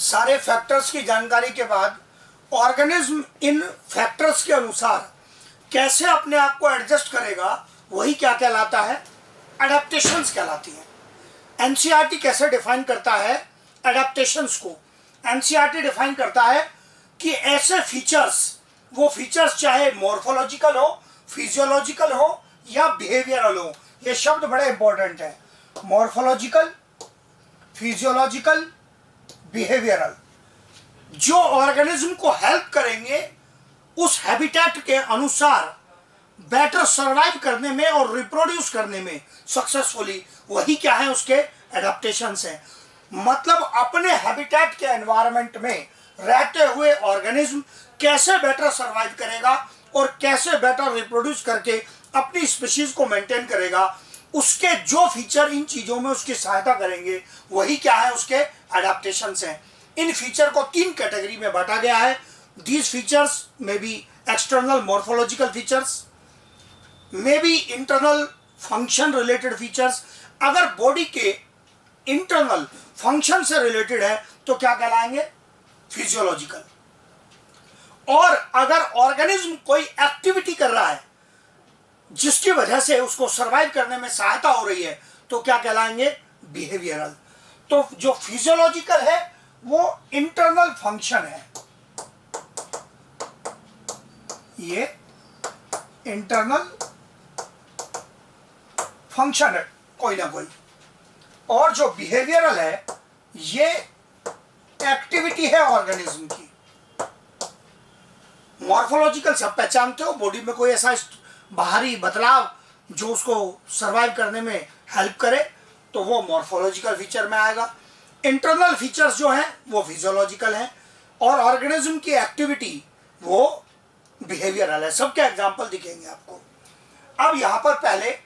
सारे फैक्टर्स की जानकारी के बाद ऑर्गेनिज्म इन फैक्टर्स के अनुसार कैसे अपने आप को एडजस्ट करेगा, वही क्या कहलाता है, एडेप्टेशंस कहलाती है। एनसीईआरटी कैसे डिफाइन करता है एडेप्टेशंस को? एनसीईआरटी डिफाइन करता है कि ऐसे फीचर्स, वो फीचर्स चाहे मॉर्फोलॉजिकल हो, फिजियोलॉजिकल हो या बिहेवियरल हो, ये शब्द बड़े इंपॉर्टेंट है, मॉर्फोलॉजिकल, फिजियोलॉजिकल, बिहेवियरल, जो ऑर्गेनिज्म को हेल्प करेंगे उस हैबिटेट के अनुसार बेटर सरवाइव करने में और रिप्रोड्यूस करने में सक्सेसफुली, वही क्या है, उसके एडेप्टेशंस हैं। मतलब अपने हैबिटेट के एनवायरनमेंट में रहते हुए ऑर्गेनिज्म कैसे बेटर सरवाइव करेगा और कैसे बेटर रिप्रोड्यूस करके अपनी स्पीशीज को मेंटेन करेगा, उसके जो फीचर इन चीजों में उसकी सहायता करेंगे, वही क्या है, उसके एडेप्टेशंस हैं। इन फीचर को 3 कैटेगरी में बांटा गया है। These features may be external morphological features, may be internal function related features. अगर बॉडी के इंटरनल फंक्शन से रिलेटेड है तो क्या कहलाएंगे, फिजियोलॉजिकल। और अगर ऑर्गेनिज्म कोई एक्टिविटी कर रहा है जिसकी वजह से उसको सरवाइव करने में सहायता हो रही है तो क्या कहलाएंगे, बिहेवियरल। तो जो फिजियोलॉजिकल है वो इंटरनल फंक्शन है, ये इंटरनल फंक्शन है कोई ना कोई, और जो बिहेवियरल है ये एक्टिविटी है ऑर्गेनिज्म की। मॉर्फोलॉजिकल सब पहचानते हो, बॉडी में कोई ऐसा बाहरी बदलाव जो उसको सरवाइव करने में हेल्प करे तो वो मॉर्फोलॉजिकल फीचर में आएगा। इंटरनल फीचर्स जो हैं वो फिजियोलॉजिकल हैं और ऑर्गेनिज्म की एक्टिविटी वो बिहेवियरल है। सबके एग्जांपल दिखेंगे आपको। अब यहां पर पहले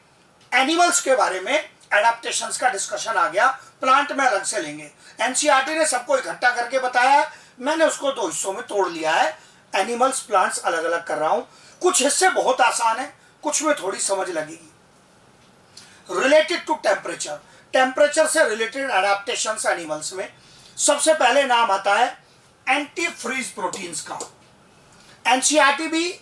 एनिमल्स के बारे में एडेप्टेशंस का डिस्कशन आ गया, प्लांट में अलग से लेंगे। एनसीईआरटी ने सबको इकट्ठा करके बताया है, मैंने उसको 2 हिस्सों में तोड़ लिया है। एनिमल्स प्लांट्स अलग अलग कर रहा हूं, कुछ हिस्से बहुत आसान है, कुछ में थोड़ी समझ लगेगी। रिलेटेड टू टेम्परेचर, टेम्परेचर से रिलेटेड एडेप्टेशंस एनिमल्स में सबसे पहले नाम आता है एंटी फ्रीज प्रोटीन्स का। एनसीईआरटी भी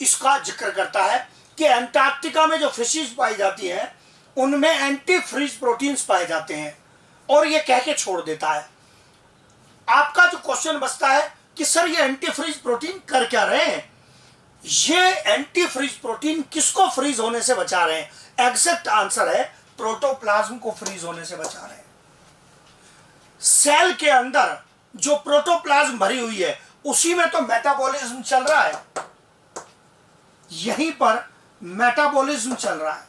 इसका जिक्र करता है कि अंटार्कटिका में जो फिशेज पाई जाती हैं उनमें एंटी फ्रीज प्रोटीन्स पाए जाते हैं, और ये कह के छोड़ देता है। आपका जो क्वेश्चन बचता है कि सर ये एंटी फ्रीज प्रोटीन कर क्या रहे हैं, ये एंटी फ्रीज प्रोटीन किसको फ्रीज होने से बचा रहे हैं? एग्जैक्ट आंसर है प्रोटोप्लाज्म को फ्रीज होने से बचा रहे हैं। सेल के अंदर जो प्रोटोप्लाज्म भरी हुई है उसी में तो मेटाबॉलिज्म चल रहा है, यहीं पर मेटाबॉलिज्म चल रहा है,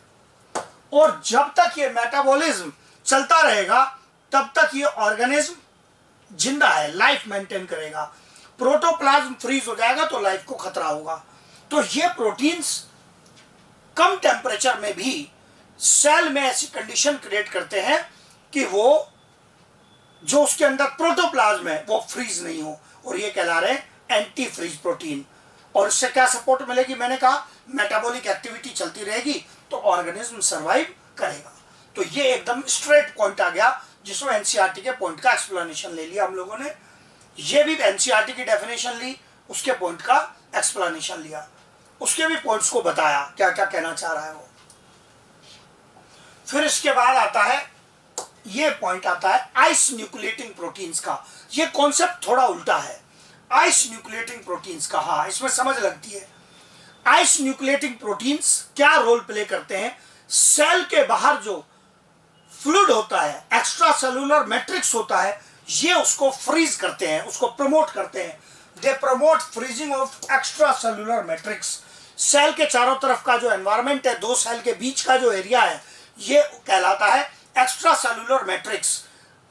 और जब तक ये मेटाबॉलिज्म चलता रहेगा तब तक ये ऑर्गेनिज्म जिंदा है, लाइफ मेंटेन करेगा। प्रोटोप्लाज्म फ्रीज हो जाएगा तो लाइफ को खतरा होगा। तो ये प्रोटीन्स कम टेम्परेचर में भी सेल में ऐसी कंडीशन क्रिएट करते हैं कि वो जो उसके अंदर प्रोटोप्लाज्म है वो फ्रीज नहीं हो, और ये कहला रहे हैं एंटी फ्रीज प्रोटीन। और इससे क्या सपोर्ट मिलेगी, मैंने कहा मेटाबॉलिक एक्टिविटी चलती रहेगी तो ऑर्गेनिज्म सरवाइव करेगा। तो ये एकदम स्ट्रेट पॉइंट आ गया जिसमें एनसीईआरटी के पॉइंट का एक्सप्लेनेशन ले लिया हम लोगों ने। ये भी एनसीईआरटी की डेफिनेशन ली, उसके पॉइंट का एक्सप्लेनेशन लिया, उसके भी पॉइंट्स को बताया क्या क्या कहना चाह रहा है वो। फिर इसके बाद आता है, ये पॉइंट आता है आइस न्यूक्लिएटिंग प्रोटीन्स का। ये कॉन्सेप्ट थोड़ा उल्टा है, आइस न्यूक्लिएटिंग प्रोटीन्स का। हाँ, इसमें समझ लगती है। आइस न्यूक्लिएटिंग प्रोटीन्स क्या रोल प्ले करते हैं? सेल के बाहर जो फ्लूइड होता है, एक्स्ट्रा सेलुलर मैट्रिक्स होता है, ये उसको फ्रीज करते हैं, उसको प्रमोट करते हैं। They promote freezing of extra cellular matrix. Cell के चारों तरफ का जो एनवायरमेंट है, 2 सेल के बीच का जो एरिया है, ये कहलाता है एक्स्ट्रा सेलुलर मैट्रिक्स।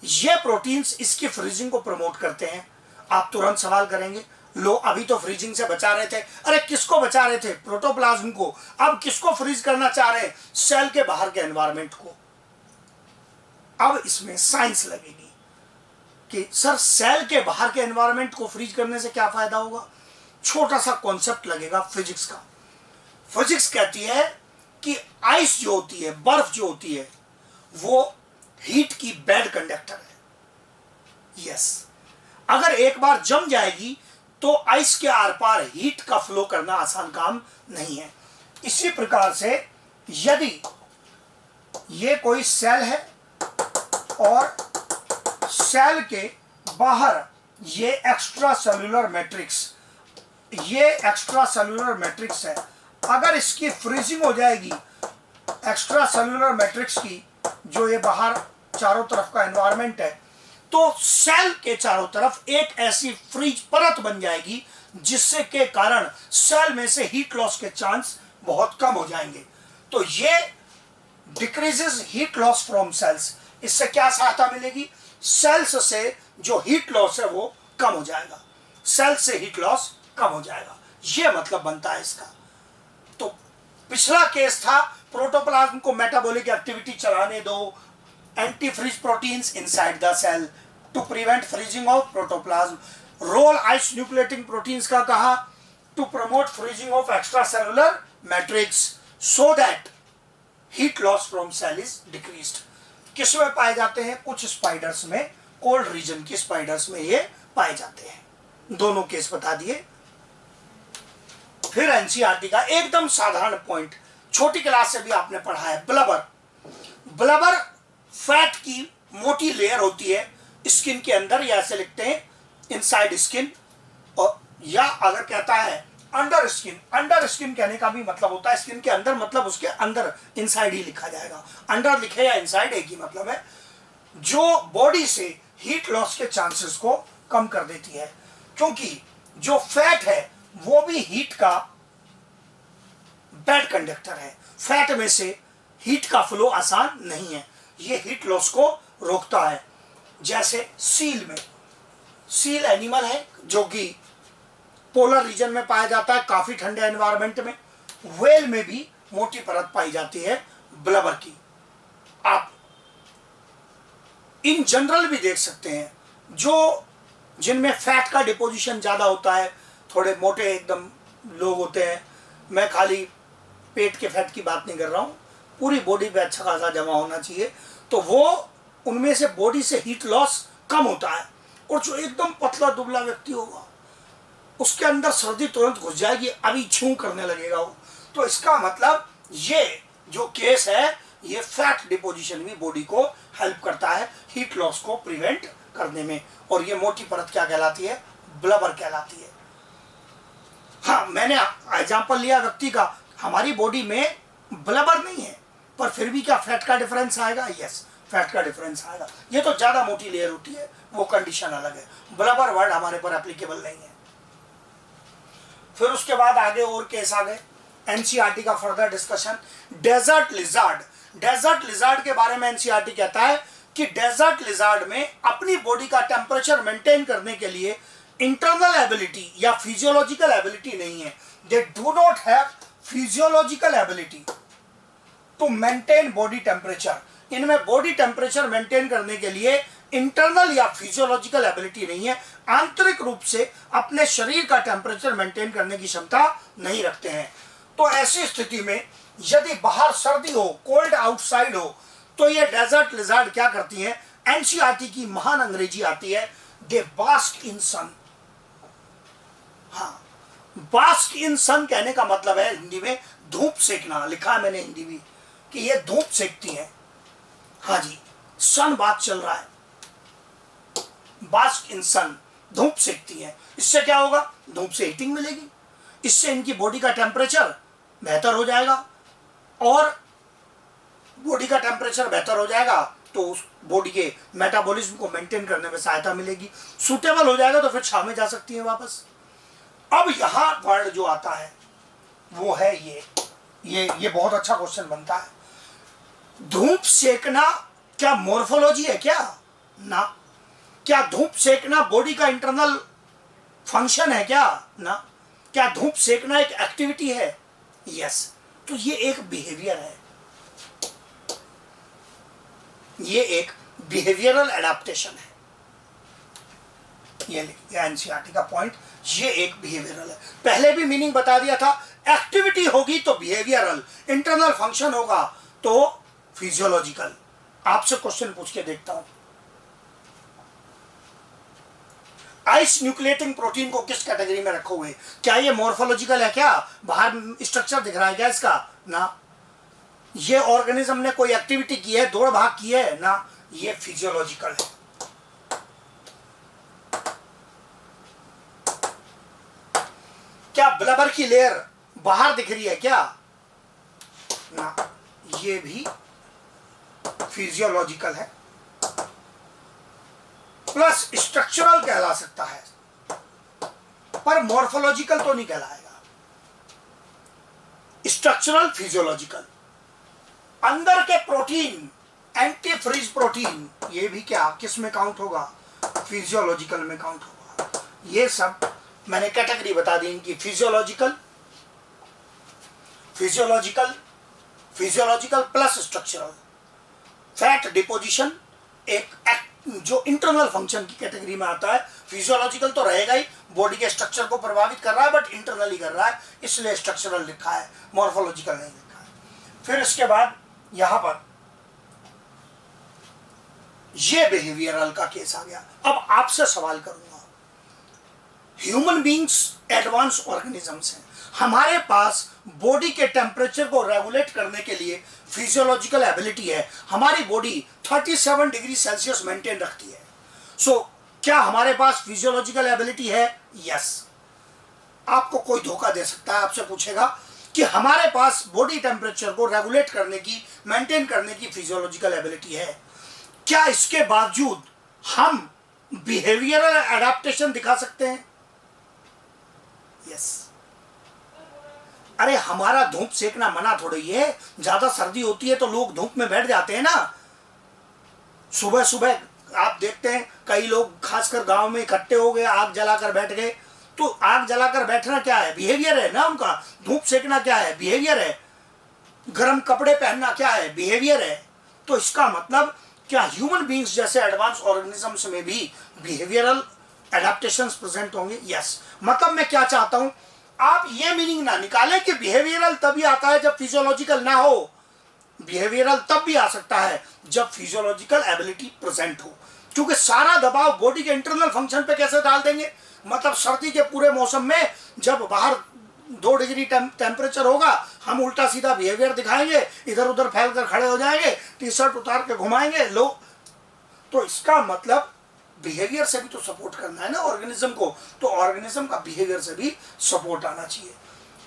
ये प्रोटीन्स इसकी फ्रीजिंग को प्रमोट करते हैं। आप तुरंत सवाल करेंगे, लो अभी तो फ्रीजिंग से बचा रहे थे, अरे किसको बचा रहे थे? प्रोटोप्लाज्म को। अब किसको फ्रीज करना चाह रहे हैं? सेल के बाहर के एनवायरमेंट को। अब इसमें साइंस लगेगी कि सर सेल के बाहर के एनवायरमेंट को फ्रीज करने से क्या फायदा होगा। छोटा सा कॉन्सेप्ट लगेगा फिजिक्स का। फिजिक्स कहती है कि आइस जो होती है, बर्फ जो होती है, वो हीट की बैड कंडक्टर है। यस, अगर एक बार जम जाएगी तो आइस के आर पार हीट का फ्लो करना आसान काम नहीं है। इसी प्रकार से यदि ये कोई सेल है और सेल के बाहर ये एक्स्ट्रा सेलुलर मैट्रिक्स, ये एक्स्ट्रा सेलुलर मैट्रिक्स है, अगर इसकी फ्रीजिंग हो जाएगी एक्स्ट्रा सेलुलर मैट्रिक्स की, जो ये बाहर चारों तरफ का एनवायरनमेंट है, तो सेल के चारों तरफ एक ऐसी फ्रीज परत बन जाएगी जिससे के कारण सेल में से हीट लॉस के चांस बहुत कम हो जाएंगे। तो ये decreases heat loss from cells. इससे क्या सहायता मिलेगी? सेल्स से जो हीट लॉस है वो कम हो जाएगा, सेल्स से हीट लॉस कम हो जाएगा, ये मतलब बनता है इसका। तो पिछला केस था प्रोटोप्लाज्म को मेटाबॉलिक एक्टिविटी चलाने दो, anti freeze proteins inside the cell to prevent freezing of protoplasm. Role ice nucleating proteins का कहा to promote freezing of extra cellular matrix so that heat loss from cell is decreased. किस में पाए जाते हैं? कुछ स्पाइडर्स में, cold region की स्पाइडर्स में ये पाए जाते हैं। दोनों केस बता दिए। फिर एनसीईआरटी का एकदम साधारण पॉइंट, छोटी क्लास से भी आपने पढ़ा है, ब्लबर। ब्लबर फैट की मोटी लेयर होती है स्किन के अंदर, या ऐसे लिखते हैं इनसाइड स्किन, और या अगर कहता है अंडर स्किन, अंडर स्किन कहने का भी मतलब होता है स्किन के अंदर, मतलब उसके अंदर, इनसाइड ही लिखा जाएगा, अंडर लिखे या इनसाइड एक ही मतलब है, जो बॉडी से हीट लॉस के चांसेस को कम कर देती है। क्योंकि जो फैट है वो भी हीट का बैड कंडक्टर है, फैट में से हीट का फ्लो आसान नहीं है, ये हीट लॉस को रोकता है। जैसे सील में, सील एनिमल है जो कि पोलर रीजन में पाया जाता है, काफी ठंडे एनवायरनमेंट में। व्हेल में भी मोटी परत पाई जाती है ब्लबर की। आप इन जनरल भी देख सकते हैं जो जिनमें फैट का डिपोजिशन ज्यादा होता है, थोड़े मोटे एकदम लोग होते हैं, मैं खाली पेट के फैट की बात नहीं कर रहा हूं, पूरी बॉडी पे अच्छा खासा जमा होना चाहिए, तो वो उनमें से बॉडी से हीट लॉस कम होता है। और जो एकदम पतला दुबला व्यक्ति होगा उसके अंदर सर्दी तुरंत घुस जाएगी, अभी छू करने लगेगा वो। तो इसका मतलब ये जो केस है ये फैट डिपोजिशन भी बॉडी को हेल्प करता है हीट लॉस को प्रिवेंट करने में, और ये मोटी परत क्या कहलाती है? ब्लबर कहलाती है। हाँ, मैंने एग्जाम्पल लिया व्यक्ति का, हमारी बॉडी में ब्लबर नहीं है पर फिर भी क्या फैट का डिफरेंस आएगा? यस, फैट का डिफरेंस आएगा। ये तो ज्यादा मोटी लेयर होती है, वो कंडीशन अलग है, ब्लबर वर्ड हमारे पर एप्लीकेबल नहीं है। फिर उसके बाद आगे और केस आ गए, एनसीईआरटी का further discussion. Desert lizard, desert lizard के बारे में एनसीईआरटी कहता है कि डेजर्ट लिजार्ड में अपनी बॉडी का टेम्परेचर मेंटेन करने के लिए इंटरनल एबिलिटी या फिजियोलॉजिकल एबिलिटी नहीं है। They do not have physiological ability to maintain body temperature. इनमें बॉडी टेम्परेचर मेंटेन करने के लिए इंटरनल या फिजियोलॉजिकल एबिलिटी नहीं है, आंतरिक रूप से अपने शरीर का टेम्परेचर मेंटेन करने की क्षमता नहीं रखते हैं। तो ऐसी स्थिति में यदि बाहर सर्दी हो, कोल्ड आउटसाइड हो, तो ये डेजर्ट लिजार्ड क्या करती हैं? एनसीईआरटी की महान अंग्रेजी आती है, दे बास्क इन सन। हाँ, बास्क इन सन कहने का मतलब है हिंदी में धूप सेकना, लिखा है मैंने हिंदी में कि ये धूप सेकती है। हाँ जी, सन बात चल रहा है, बास्क इन सन, धूप सेकती है। इससे क्या होगा? धूप से हीटिंग मिलेगी, इससे इनकी बॉडी का टेम्परेचर बेहतर हो जाएगा, और बॉडी का टेम्परेचर बेहतर हो जाएगा तो उस बॉडी के मेटाबॉलिज्म को मेंटेन करने में सहायता मिलेगी, सूटेबल हो जाएगा तो फिर छाव में जा सकती है वापस। अब यहां वर्ड जो आता है वो है ये बहुत अच्छा क्वेश्चन बनता है। धूप सेकना क्या मॉर्फोलॉजी है क्या? ना। क्या धूप सेकना बॉडी का इंटरनल फंक्शन है क्या? ना। क्या धूप सेकना एक एक्टिविटी है? यस। तो ये एक बिहेवियर है, ये एक बिहेवियरल एडाप्टेशन है। ये एनसीईआरटी का पॉइंट, ये एक बिहेवियरल है। पहले भी मीनिंग बता दिया था, एक्टिविटी होगी तो बिहेवियरल, इंटरनल फंक्शन होगा तो फिजियोलॉजिकल। आपसे क्वेश्चन पूछ के देखता हूं, बाइस न्यूक्लिएटिंग प्रोटीन को किस कैटेगरी में रखोगे? क्या ये मॉर्फोलॉजिकल है? क्या बाहर स्ट्रक्चर दिख रहा है क्या इसका? ना। ये ऑर्गेनिज्म ने कोई एक्टिविटी की है, दौड़ भाग की है? ना, ये फिजियोलॉजिकल है। क्या ब्लबर की लेयर बाहर दिख रही है क्या? ना, ये भी फिजियोलॉजिकल है, प्लस स्ट्रक्चरल कहला सकता है, पर मॉर्फोलॉजिकल तो नहीं कहलाएगा। Structural, physiological. अंदर के प्रोटीन, एंटी फ्रीज प्रोटीन, ये भी क्या किस में काउंट होगा? फिजियोलॉजिकल में काउंट होगा। ये सब मैंने कैटेगरी बता दी इनकी, physiological, physiological, physiological plus structural. Fat deposition एक जो इंटरनल फंक्शन की कैटेगरी में आता है। फिजियोलॉजिकल तो रहेगा ही, बॉडी के स्ट्रक्चर को प्रभावित कर रहा है, बट इंटरनली कर रहा है, इसलिए स्ट्रक्चरल लिखा है, मॉर्फोलॉजिकल नहीं लिखा है। फिर इसके बाद यहां पर ये बिहेवियरल का केस आ गया। अब आपसे सवाल करूंगा, ह्यूमन बींग्स एडवांस ऑर्गेनिजम्स हैं, हमारे पास बॉडी के टेम्परेचर को रेगुलेट करने के लिए फिजियोलॉजिकल एबिलिटी है। हमारी बॉडी 37 डिग्री सेल्सियस मेंटेन रखती है। सो क्या हमारे पास फिजियोलॉजिकल एबिलिटी है? यस। आपको कोई धोखा दे सकता है, आपसे पूछेगा कि हमारे पास बॉडी टेम्परेचर को रेगुलेट करने की, मेंटेन करने की फिजियोलॉजिकल एबिलिटी है, क्या इसके बावजूद हम बिहेवियरल एडेप्टेशन दिखा सकते हैं? यस। अरे हमारा धूप सेकना मना थोड़ी है, ज्यादा सर्दी होती है तो लोग धूप में बैठ जाते हैं ना। सुबह सुबह आप देखते हैं कई लोग खासकर गांव में इकट्ठे हो गए, आग जलाकर बैठ गए। तो आग जलाकर बैठना क्या है? बिहेवियर है ना उनका। धूप सेकना क्या है? बिहेवियर है। गर्म कपड़े पहनना क्या है? बिहेवियर है। तो इसका मतलब क्या ह्यूमन बींग्स जैसे एडवांस ऑर्गेनिजम्स में भी बिहेवियरल एडेप्टेशंस प्रेजेंट होंगे? यस। मतलब मैं क्या चाहता हूं, आप ये मीनिंग ना निकालें कि बिहेवियरल तभी आता है जब फिजियोलॉजिकल ना हो। बिहेवियरल तब भी आ सकता है जब फिजियोलॉजिकल एबिलिटी प्रेजेंट हो, क्योंकि सारा दबाव बॉडी के इंटरनल फंक्शन पे कैसे डाल देंगे? मतलब सर्दी के पूरे मौसम में जब बाहर 2 डिग्री टेम्परेचर होगा, हम उल्टा सीधा बिहेवियर दिखाएंगे, इधर उधर फैलकर खड़े हो जाएंगे, टी शर्ट उतार के घुमाएंगे लोग। तो इसका मतलब बिहेवियर से भी तो सपोर्ट करना है ना ऑर्गेनिज्म को, तो ऑर्गेनिज्म का बिहेवियर से भी सपोर्ट आना चाहिए।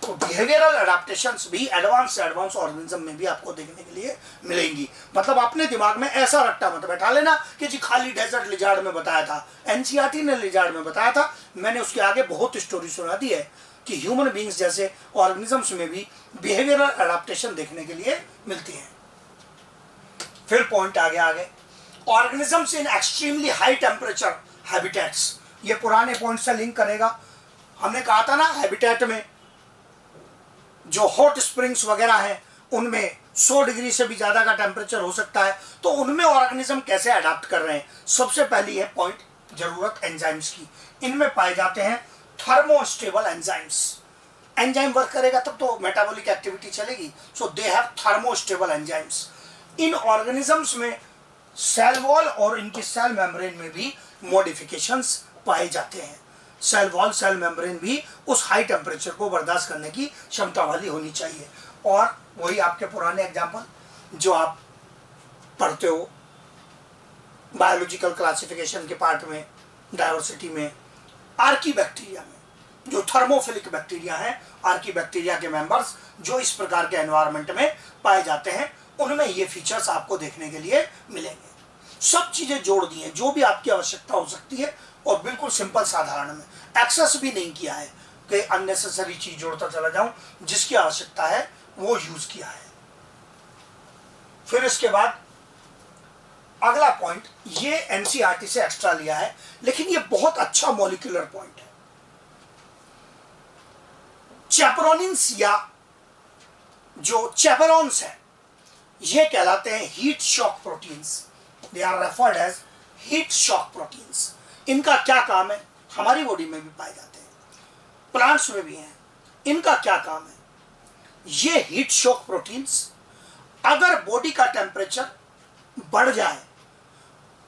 तो बिहेवियरल एडेप्टेशंस भी एडवांस से एडवांस ऑर्गेनिज्म में भी आपको देखने के लिए मिलेंगी। मतलब अपने दिमाग में ऐसा रट्टा मत बैठा लेना कि जी खाली डेजर्ट लिजार्ड में बताया था, एनसीईआरटी ने लिजार्ड में बताया था। मैंने उसके आगे बहुत स्टोरी सुना दी है कि ह्यूमन बींग्स जैसे ऑर्गेनिजम्स में भी बिहेवियरल एडेप्टेशन देखने के लिए मिलती है। फिर पॉइंट आगे organisms in extremely high temperature habitats, ये पुराने पॉइंट से लिंक करेगा। हमने कहा था ना हैबिटेट में जो हॉट स्प्रिंग्स वगैरह हैं उनमें 100 डिग्री से भी ज्यादा का टेम्परेचर हो सकता है, तो उनमें ऑर्गेनिज्म कैसे अडाप्ट कर रहे हैं? सबसे पहली है पॉइंट जरूरत एंजाइम्स की। इनमें पाए जाते हैं थर्मोस्टेबल एंजाइम्स। एंजाइम वर्क करेगा तब तो मेटाबॉलिक एक्टिविटी चलेगी। So they have thermostable enzymes. इन ऑर्गेनिजम्स में सेल वॉल और इनकी सेल मेम्ब्रेन में भी मॉडिफिकेशंस पाए जाते हैं। सेल वॉल, सेल मेम्ब्रेन भी उस हाई टेम्परेचर को बर्दाश्त करने की क्षमता वाली होनी चाहिए। और वही आपके पुराने एग्जाम्पल जो आप पढ़ते हो बायोलॉजिकल क्लासिफिकेशन के पार्ट में, डायवर्सिटी में, आर्की बैक्टीरिया में जो थर्मोफिलिक बैक्टीरिया हैं, आर्की बैक्टीरिया के मेंबर्स जो इस प्रकार के एनवायरनमेंट में पाए जाते हैं, उनमें ये फीचर्स आपको देखने के लिए मिलेंगे। सब चीजें जोड़ दी हैं जो भी आपकी आवश्यकता हो सकती है, और बिल्कुल सिंपल साधारण में, एक्सेस भी नहीं किया है कि अननेसेसरी चीज जोड़ता चला जाऊं, जिसकी आवश्यकता है वो यूज किया है। फिर इसके बाद अगला पॉइंट, ये एनसीईआरटी से एक्स्ट्रा लिया है, लेकिन ये बहुत अच्छा मॉलिक्यूलर पॉइंट है। चैपरोनिन्स या जो चैपरोन्स है ये कहलाते हैं heat shock proteins. They are referred as heat shock proteins. इनका क्या काम है? हमारी बॉडी में भी पाए जाते हैं, प्लांट्स में भी हैं। इनका क्या काम है? ये हीट शॉक प्रोटीन्स अगर बॉडी का टेम्परेचर बढ़ जाए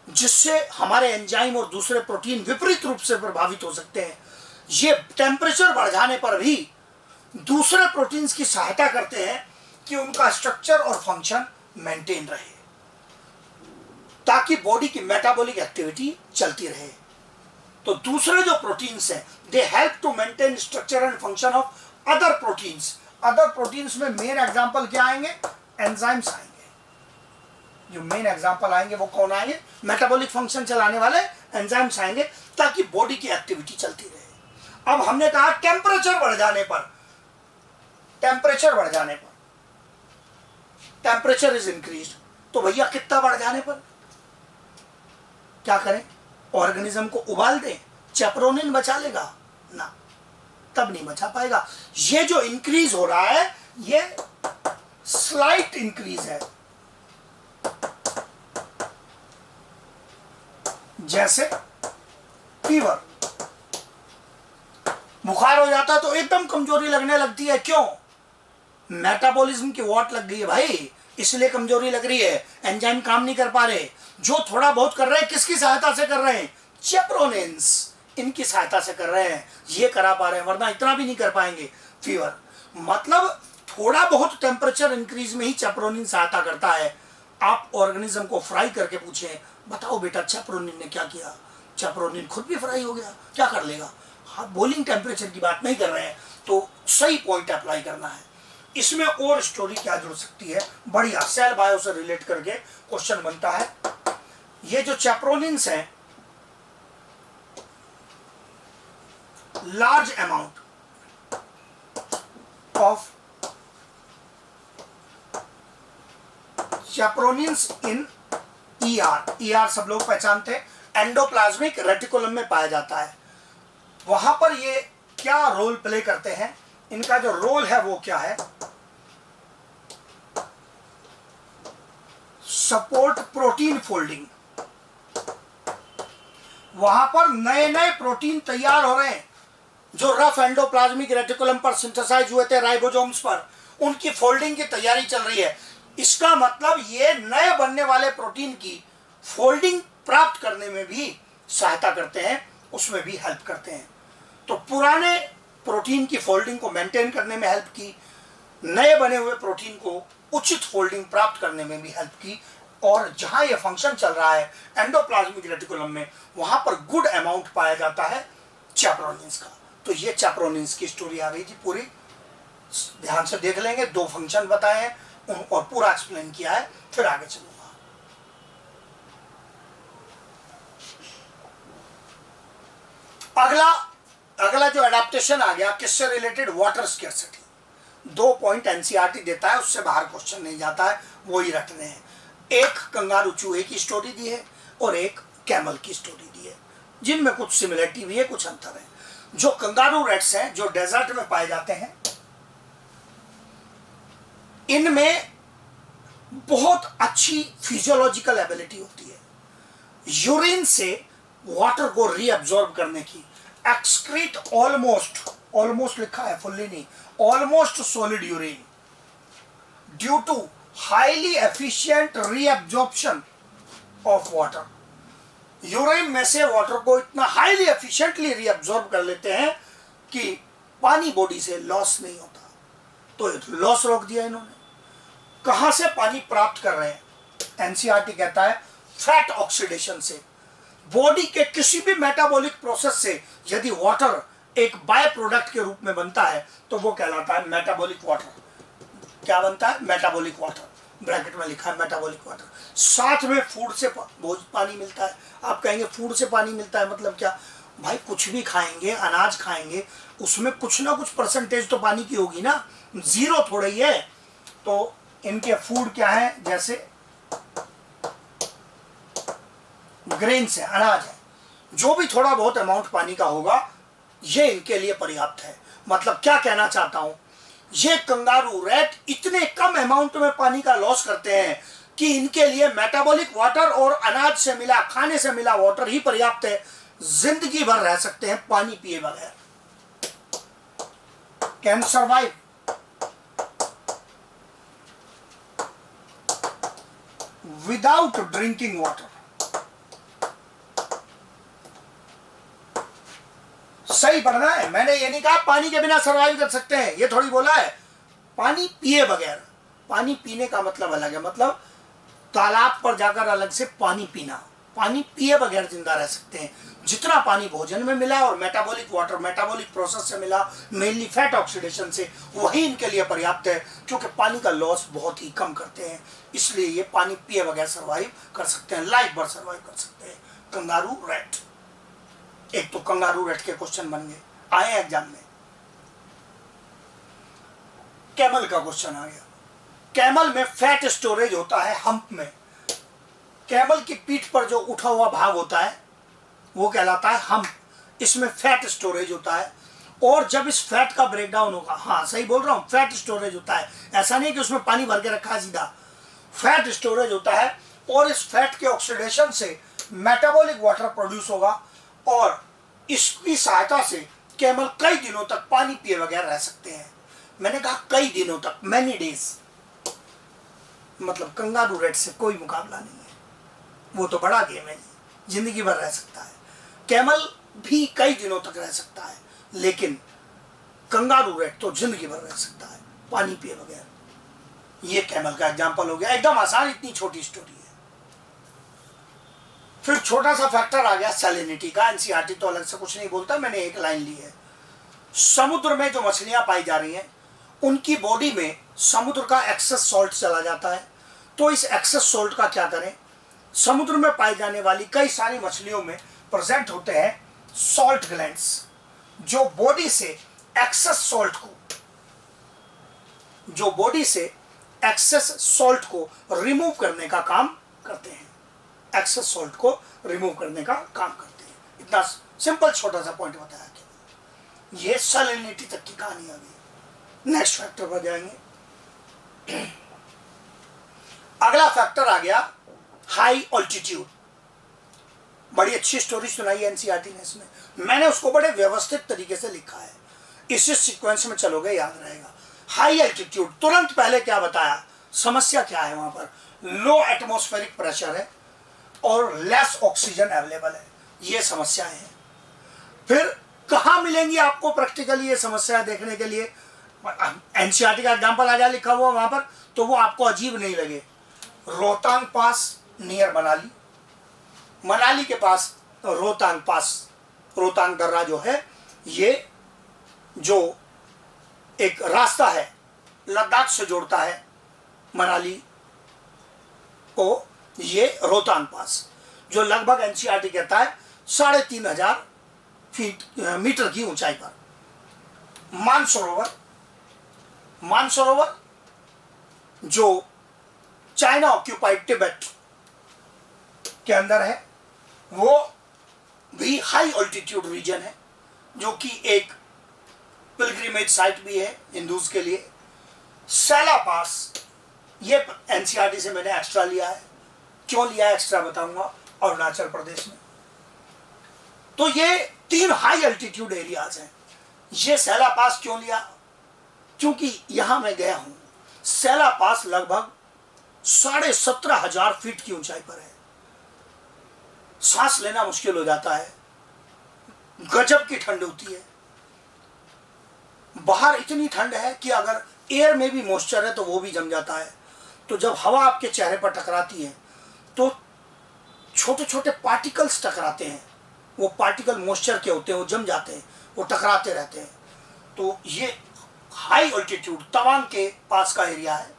जिससे हमारे एंजाइम और दूसरे प्रोटीन विपरीत रूप से प्रभावित हो सकते हैं। ये टेम्परेचर बढ़ जाने पर भी दूसरे प्रोटीन्स की सहायता करते हैं कि उनका स्ट्रक्चर और फंक्शन मेंटेन रहे, ताकि बॉडी की मेटाबॉलिक एक्टिविटी चलती रहे। तो दूसरे जो प्रोटीन्स हैं, they help to maintain structure and function of other proteins. Other proteins में मेन एग्जांपल क्या आएंगे? एंजाइम्स आएंगे। जो मेन एग्जांपल आएंगे वो कौन आएंगे? मेटाबॉलिक फंक्शन चलाने वाले एंजाइम्स आएंगे, ताकि बॉडी की एक्टिविटी चलती रहे। अब हमने कहा टेम्परेचर बढ़ जाने पर, टेम्परेचर इज इंक्रीज्ड, तो भैया कितना बढ़ जाने पर क्या करें? ऑर्गेनिज्म को उबाल दें, चैपरोनिन बचा लेगा? ना, तब नहीं बचा पाएगा। ये जो इंक्रीज हो रहा है, ये स्लाइट इंक्रीज है। जैसे फीवर, बुखार हो जाता तो एकदम कमजोरी लगने लगती है। क्यों? मेटाबॉलिज्म की वॉट लग गई है भाई, इसलिए कमजोरी लग रही है। एंजाइम काम नहीं कर पा रहे। जो थोड़ा बहुत कर रहे हैं, किसकी सहायता से कर रहे हैं? चैपरोनिन्स, इनकी सहायता से कर रहे हैं, ये करा पा रहे हैं, वरना इतना भी नहीं कर पाएंगे। फीवर मतलब थोड़ा बहुत टेम्परेचर इंक्रीज में ही चैपरोनिन सहायता करता है। आप ऑर्गेनिज्म को फ्राई करके पूछें, बताओ बेटा चैपरोनिन ने क्या किया? चैपरोनिन खुद भी फ्राई हो गया, क्या कर लेगा? हाँ, बॉइलिंग टेम्परेचर की बात नहीं कर रहे हैं, तो सही पॉइंट अप्लाई करना है। इसमें और स्टोरी क्या जुड़ सकती है? बढ़िया, सेल बायो से रिलेट करके क्वेश्चन बनता है। ये जो चैपरोनिन्स हैं, large amount of chaperonins in ER सब लोग पहचानते हैं, एंडोप्लाज्मिक रेटिकुलम में पाया जाता है। वहां पर ये क्या रोल प्ले करते हैं? इनका जो रोल है वो क्या है? Support protein folding. वहां पर नए नए प्रोटीन तैयार हो रहे हैं, जो रफ एंडोप्लाज्मिक रेटिकुलम पर सिंथेसाइज हुए थे राइबोसोम्स पर, उनकी फोल्डिंग की तैयारी चल रही है। इसका मतलब ये नए बनने वाले प्रोटीन की फोल्डिंग प्राप्त करने में भी सहायता करते हैं, उसमें भी हेल्प करते हैं। तो पुराने प्रोटीन की फोल्डिंग को मेंटेन करने में हेल्प की, नए बने हुए प्रोटीन को उचित फोल्डिंग प्राप्त करने में भी हेल्प की। और जहां यह फंक्शन चल रहा है एंडोप्लाज्मिक रेटिकुलम में, वहां पर गुड अमाउंट पाया जाता है चैपरोनिन्स का। तो ये चैपरोनिन्स की स्टोरी आ गई थी पूरी, ध्यान से देख लेंगे। 2 फंक्शन बताए हैं और पूरा एक्सप्लेन किया है, फिर आगे चलूंगा। अगला जो एडाप्टेशन आ गया, किससे related? Water scarcity. 2 point NCERT देता है, उससे बाहर क्वेश्चन नहीं जाता है, वो ही रटने हैं। एक कंगारू चूहे की स्टोरी दी है और एक कैमल की स्टोरी दी है, जिनमें कुछ सिमिलरिटी भी है, कुछ अंतर है। जो कंगारू रैट्स हैं, जो डेजर्ट में पाए जाते हैं, इनमें बहुत अच्छी फिजियोलॉजिकल एबिलिटी होती है यूरिन से वाटर को रीअब्सॉर्ब करने की। एक्सक्रीट ऑलमोस्ट लिखा है, फुल्ली नहीं, almost solid urine due to highly efficient reabsorption of water. Urine में से वाटर को इतना हाईली एफिशिएंटली रीअब्सॉर्ब कर लेते हैं कि पानी बॉडी से लॉस नहीं होता। तो लॉस रोक दिया इन्होंने। कहां से पानी प्राप्त कर रहे हैं? एनसीईआरटी कहता है फैट ऑक्सीडेशन से। बॉडी के किसी भी मेटाबॉलिक प्रोसेस से यदि वाटर एक बाय प्रोडक्ट के रूप में बनता है, तो वो कहलाता है मेटाबॉलिक वाटर। क्या बनता है? Metabolic water. ब्रैकेट में लिखा है मेटाबॉलिक वाटर। साथ में फूड से बहुत पानी मिलता है। आप कहेंगे फूड से पानी मिलता है मतलब क्या? भाई कुछ भी खाएंगे, अनाज खाएंगे, उसमें कुछ ना कुछ परसेंटेज तो पानी की होगी ना, जीरो थोड़ा ही है। तो इनके फूड क्या है? जैसे ग्रेन्स है, अनाज है, जो भी थोड़ा बहुत अमाउंट पानी का होगा, ये इनके लिए पर्याप्त है। मतलब क्या कहना चाहता हूं, ये कंगारू रैट इतने कम अमाउंट में पानी का लॉस करते हैं कि इनके लिए मेटाबॉलिक वाटर और अनाज से मिला, खाने से मिला वाटर ही पर्याप्त है। जिंदगी भर रह सकते हैं पानी पिए बगैर। Can survive without drinking water. सही पढ़ना है। मैंने ये नहीं कहा पानी के बिना सर्वाइव कर सकते हैं, ये थोड़ी बोला है पानी पिए बगैर। पानी पीने का मतलब अलग है, मतलब तालाब पर जाकर अलग से पानी पीना। पानी पिए बगैर जिंदा रह सकते हैं। जितना पानी भोजन में मिला और मेटाबॉलिक वाटर मेटाबॉलिक प्रोसेस से मिला, मेनली फैट ऑक्सीडेशन से, वही इनके लिए पर्याप्त है, क्योंकि पानी का लॉस बहुत ही कम करते हैं। इसलिए ये पानी पिए बगैर सर्वाइव कर सकते हैं, लाइफ भर सर्वाइव कर सकते हैं। कंगारू रैट, एक तो कंगारू रैट के क्वेश्चन बन गए, आए एग्जाम में। कैमल का क्वेश्चन आ गया। कैमल में फैट स्टोरेज होता है हम्प में। कैमल की पीठ पर जो उठा हुआ भाग होता है वो कहलाता है हम्प। इसमें फैट स्टोरेज होता है, और जब इस फैट का ब्रेकडाउन होगा, हाँ सही बोल रहा हूं, फैट स्टोरेज होता है। ऐसा नहीं कि उसमें पानी भर के रखा है सीधा, फैट स्टोरेज होता है। और इस फैट के ऑक्सीडेशन से मेटाबॉलिक वाटर प्रोड्यूस होगा, और इसकी सहायता से कैमल कई दिनों तक पानी पिए बगैर रह सकते हैं। मैंने कहा कई दिनों तक, मैनी डेज, मतलब कंगारू रैट से कोई मुकाबला नहीं है। वो तो बड़ा गेम है, जिंदगी भर रह सकता है। कैमल भी कई दिनों तक रह सकता है, लेकिन कंगारू रैट तो जिंदगी भर रह सकता है पानी पिए बगैर। ये कैमल का एग्जांपल हो गया, एकदम आसान, इतनी छोटी स्टोरी है। फिर छोटा सा फैक्टर आ गया सैलिनिटी का। एनसीईआरटी तो अलग से कुछ नहीं बोलता, मैंने एक लाइन ली है। समुद्र में जो मछलियां पाई जा रही हैं, उनकी बॉडी में समुद्र का एक्सेस सॉल्ट चला जाता है। तो इस एक्सेस सॉल्ट का क्या करें? समुद्र में पाई जाने वाली कई सारी मछलियों में प्रेजेंट होते हैं सॉल्ट ग्लैंड्स, जो बॉडी से एक्सेस सॉल्ट को रिमूव करने का काम करते हैं। एक्सेस सॉल्ट को रिमूव करने का काम करते हैं। इतना सिंपल छोटा सा पॉइंट बताया कि ये सैलिनिटी तक की कहानी आ गई। नेक्स्ट फैक्टर पर जाएंगे। अगला फैक्टर आ गया हाई ऑल्टीट्यूड। बड़ी अच्छी स्टोरी सुनाई है एनसीईआरटी ने इसमें, मैंने उसको बड़े व्यवस्थित तरीके से लिखा है। इसी सीक्वेंस में चलोगे याद रहेगा। हाई एल्टीट्यूड, तुरंत पहले क्या बताया, समस्या क्या है? वहां पर लो एटमॉस्फेरिक प्रेशर है और लेस ऑक्सीजन अवेलेबल है, ये समस्या है। फिर कहां मिलेंगी आपको प्रैक्टिकली ये समस्या देखने के लिए? एनसीईआरटी का एग्जांपल आ जाए लिखा हुआ वहां पर, तो वो आपको अजीब नहीं लगे। रोहतांग पास नियर मनाली, मनाली के पास रोहतांग पास, रोहतांग दर्रा जो है, ये जो एक रास्ता है लद्दाख से जोड़ता है मनाली को, ये रोहतांग पास, जो लगभग एनसीईआरटी कहता है 3,500 मीटर की ऊंचाई पर। मानसरोवर जो चाइना ऑक्यूपाइड तिब्बत के अंदर है, वो भी हाई ऑल्टीट्यूड रीजन है, जो कि एक पिलग्रिमेज साइट भी है हिंदूज के लिए। सैला पास, ये एनसीईआरटी से मैंने एक्स्ट्रा लिया है। क्यों लिया एक्स्ट्रा बताऊंगा, अरुणाचल प्रदेश में। तो ये 3 हाई एल्टीट्यूड एरियाज हैं। ये सैला पास क्यों लिया? क्योंकि यहां मैं गया हूं। सैला पास लगभग 17,500 फीट की ऊंचाई पर है। सांस लेना मुश्किल हो जाता है, गजब की ठंड होती है। बाहर इतनी ठंड है कि अगर एयर में भी मॉइस्चर है तो वो भी जम जाता है। तो जब हवा आपके चेहरे पर टकराती है तो छोटे छोटे पार्टिकल्स टकराते हैं। वो पार्टिकल मॉइस्चर के होते हैं, वो जम जाते हैं, वो टकराते रहते हैं। तो ये हाई ऑल्टीट्यूड तवांग के पास का एरिया है।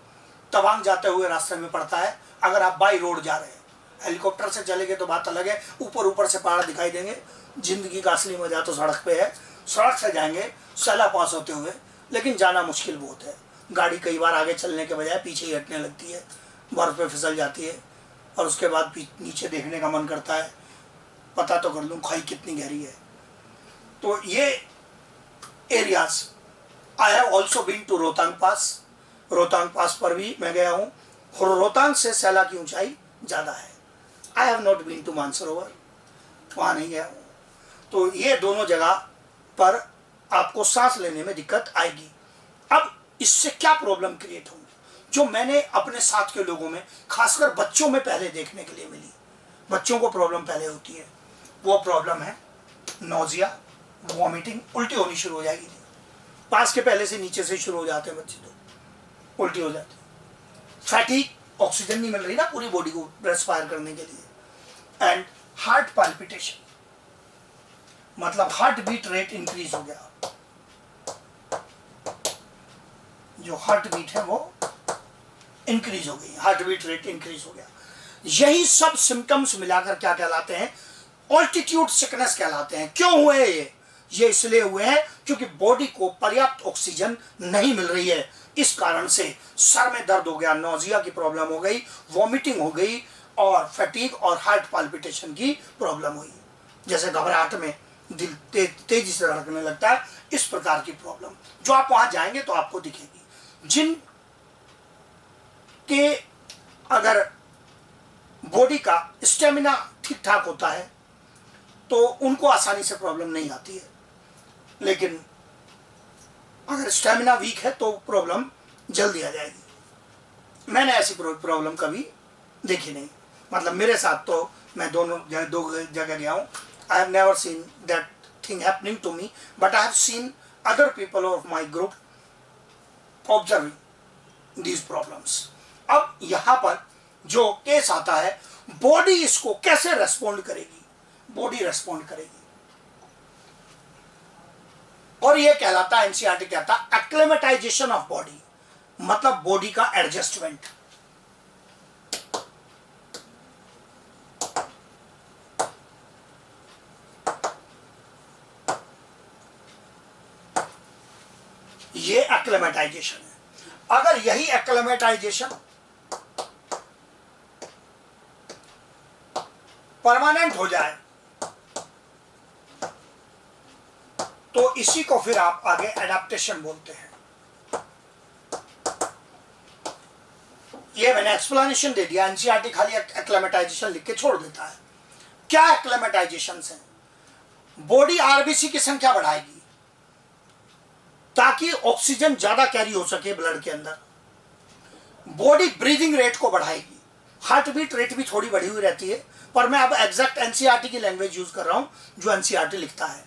तवांग जाते हुए रास्ते में पड़ता है। अगर आप बाई रोड जा रहे हैं, हेलीकॉप्टर से चलेंगे तो बात अलग है, ऊपर ऊपर से पहाड़ दिखाई देंगे। जिंदगी का असली मजा तो सड़क पे है। सड़क से जाएंगे सैला पास होते हुए, लेकिन जाना मुश्किल बहुत है। गाड़ी कई बार आगे चलने के बजाय पीछे ही हटने लगती है, बर्फ पे फिसल जाती है, और उसके बाद नीचे देखने का मन करता है, पता तो कर लूँ खाई कितनी गहरी है। तो ये areas, I have also been to Rohtang pass. Rohtang pass पर भी मैं गया हूँ। रोहतांग से सैला की ऊंचाई ज़्यादा है। I have not been to Mansarovar, वहाँ नहीं गया हूँ। तो ये दोनों जगह पर आपको सांस लेने में दिक्कत आएगी। अब इससे क्या प्रॉब्लम क्रिएट होंगी, जो मैंने अपने साथ के लोगों में, खासकर बच्चों में पहले देखने के लिए मिली। बच्चों को प्रॉब्लम पहले होती है, वो प्रॉब्लम है नोजिया, वॉमिटिंग, उल्टी होनी शुरू हो जाएगी। पास के पहले से नीचे से शुरू हो जाते हैं बच्चे, तो उल्टी हो जाती है। फैटीग, ऑक्सीजन नहीं मिल रही ना पूरी बॉडी को रेस्पायर करने के लिए। एंड हार्ट पाल्पिटेशन, मतलब हार्ट बीट रेट इंक्रीज हो गया, जो हार्ट बीट है वो इंक्रीज हो गई, हार्ट बीट रेट इंक्रीज हो गया। यही सब सिम्टम्स मिलाकर क्या कहलाते हैं? ऑल्टीट्यूड सिकनेस कहलाते हैं। क्यों हुए ये इसलिए हुए हैं क्योंकि बॉडी को पर्याप्त ऑक्सीजन नहीं मिल रही है। इस कारण से सर में दर्द हो गया, नोजिया की प्रॉब्लम हो गई, वॉमिटिंग हो गई और फैटीग और हार्ट पाल्पिटेशन की प्रॉब्लम हुई। जैसे घबराहट में दिल तेजी से धड़कने लगता है, इस प्रकार की प्रॉब्लम जो आप वहां जाएंगे तो आपको दिखेगी। जिन के अगर बॉडी का स्टेमिना ठीक ठाक होता है तो उनको आसानी से प्रॉब्लम नहीं आती है, लेकिन अगर स्टेमिना वीक है तो प्रॉब्लम जल्दी आ जाएगी। मैंने ऐसी प्रॉब्लम कभी देखी नहीं, मतलब मेरे साथ तो मैं दो जगह गया हूँ। I have never seen that thing happening to me, but I have seen other people of my group observing these problems. अब यहाँ पर जो केस आता है, बॉडी इसको कैसे रेस्पॉन्ड करेगी? बॉडी रेस्पॉन्ड करेगी और ये कहलाता है, एनसीईआरटी कहता है एक्लेमेटाइजेशन ऑफ बॉडी, मतलब बॉडी का एडजस्टमेंट। ये एक्लेमेटाइजेशन है। अगर यही एक्लेमेटाइजेशन परमानेंट हो जाए तो इसी को फिर आप आगे एडेप्टेशन बोलते हैं। ये मैंने एक्सप्लेनेशन दे दिया, एनसीईआरटी खाली एक्लेमेटाइजेशन लिख के छोड़ देता है। क्या एक्लेमेटाइजेशन है? बॉडी आरबीसी की संख्या बढ़ाएगी ताकि ऑक्सीजन ज्यादा कैरी हो सके ब्लड के अंदर। बॉडी ब्रीदिंग रेट को बढ़ाएगी, हार्ट बीट रेट भी थोड़ी बढ़ी हुई रहती है, पर मैं अब एग्जैक्ट एनसीईआरटी की लैंग्वेज यूज कर रहा हूं जो एनसीईआरटी लिखता है।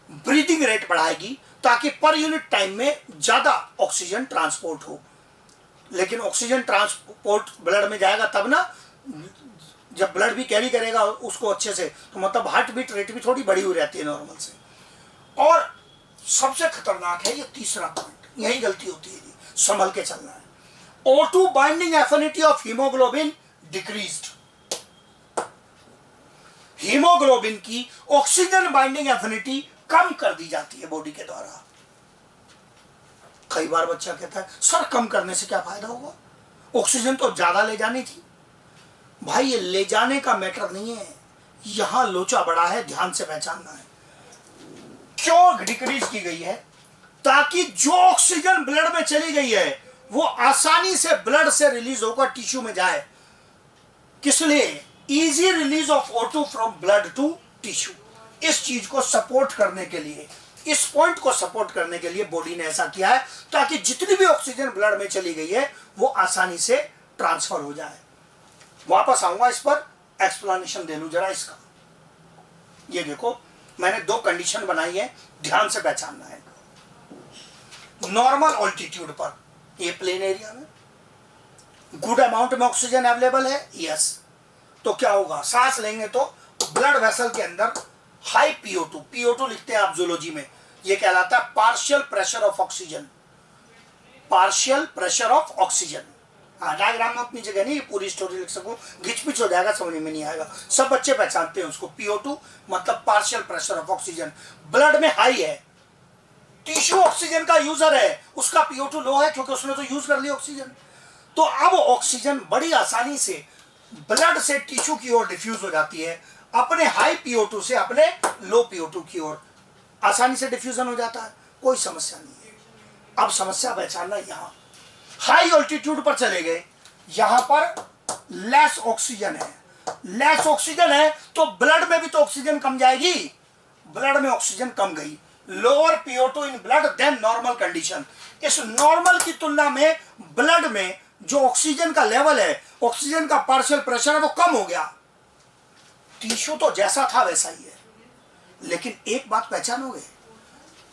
ब्रीदिंग रेट बढ़ाएगी ताकि पर यूनिट टाइम में ज्यादा ऑक्सीजन ट्रांसपोर्ट हो। लेकिन ऑक्सीजन ट्रांसपोर्ट ब्लड में जाएगा तब ना, जब ब्लड भी कैरी करेगा उसको अच्छे से, तो मतलब हार्ट बीट रेट भी थोड़ी बढ़ी हुई रहती है नॉर्मल से। और सबसे खतरनाक है ये तीसरा पॉइंट, यही गलती होती है, संभल के चलना है। O2 binding affinity of haemoglobin decreased. Haemoglobin की ऑक्सीजन बाइंडिंग एफिनिटी कम कर दी जाती है बॉडी के द्वारा। कई बार बच्चा कहता है सर कम करने से क्या फायदा होगा, ऑक्सीजन तो ज्यादा ले जानी थी। भाई ये ले जाने का मैटर नहीं है, यहां लोचा बड़ा है, ध्यान से पहचानना है। क्यों डिक्रीज की गई है? ताकि जो ऑक्सीजन ब्लड में चली गई है वो आसानी से ब्लड से रिलीज होकर टिश्यू में जाए। किस लिए? Easy release of O2 from blood to tissue. इस चीज को सपोर्ट करने के लिए, इस पॉइंट को सपोर्ट करने के लिए बॉडी ने ऐसा किया है ताकि जितनी भी ऑक्सीजन ब्लड में चली गई है वो आसानी से ट्रांसफर हो जाए। वापस आऊंगा इस पर, एक्सप्लेनेशन दे लूं जरा इसका। ये देखो मैंने दो कंडीशन बनाई है, ध्यान से पहचानना है। नॉर्मल ऑल्टीट्यूड पर, ये प्लेन एरिया में गुड अमाउंट में ऑक्सीजन अवेलेबल है, यस, तो क्या होगा? सांस लेंगे तो ब्लड वेसल के अंदर हाई PO2, PO2 लिखते हैं आप जूलॉजी में, ये कहलाता है partial pressure of oxygen. Partial pressure of oxygen, diagram में अपनी जगह नहीं, पूरी स्टोरी लिख सकूं, घिचपिच हो जाएगा, समझ में नहीं आएगा। सब बच्चे पहचानते हैं उसको। PO2 मतलब partial pressure of oxygen, blood में हाई है। टिश्यू ऑक्सीजन का यूजर है, उसका PO2 लो है क्योंकि उसने तो यूज कर लिया ऑक्सीजन। तो अब ऑक्सीजन बड़ी आसानी से ब्लड से टिश्यू की ओर डिफ्यूज हो जाती है, अपने हाई PO2 से अपने लो PO2 की ओर आसानी से डिफ्यूजन हो जाता है, कोई समस्या नहीं है। अब समस्या पहचानना, यहां हाई ऑल्टीट्यूड पर चले गए, यहां पर लेस ऑक्सीजन है। लेस ऑक्सीजन है तो ब्लड में भी तो ऑक्सीजन कम जाएगी, ब्लड में ऑक्सीजन कम गई। Lower PO2 in blood than normal condition. इस नॉर्मल की तुलना में ब्लड में जो ऑक्सीजन का लेवल है, ऑक्सीजन का पार्शियल प्रेशर है, वो कम हो गया। टिश्यू तो जैसा था वैसा ही है, लेकिन एक बात पहचानोगे,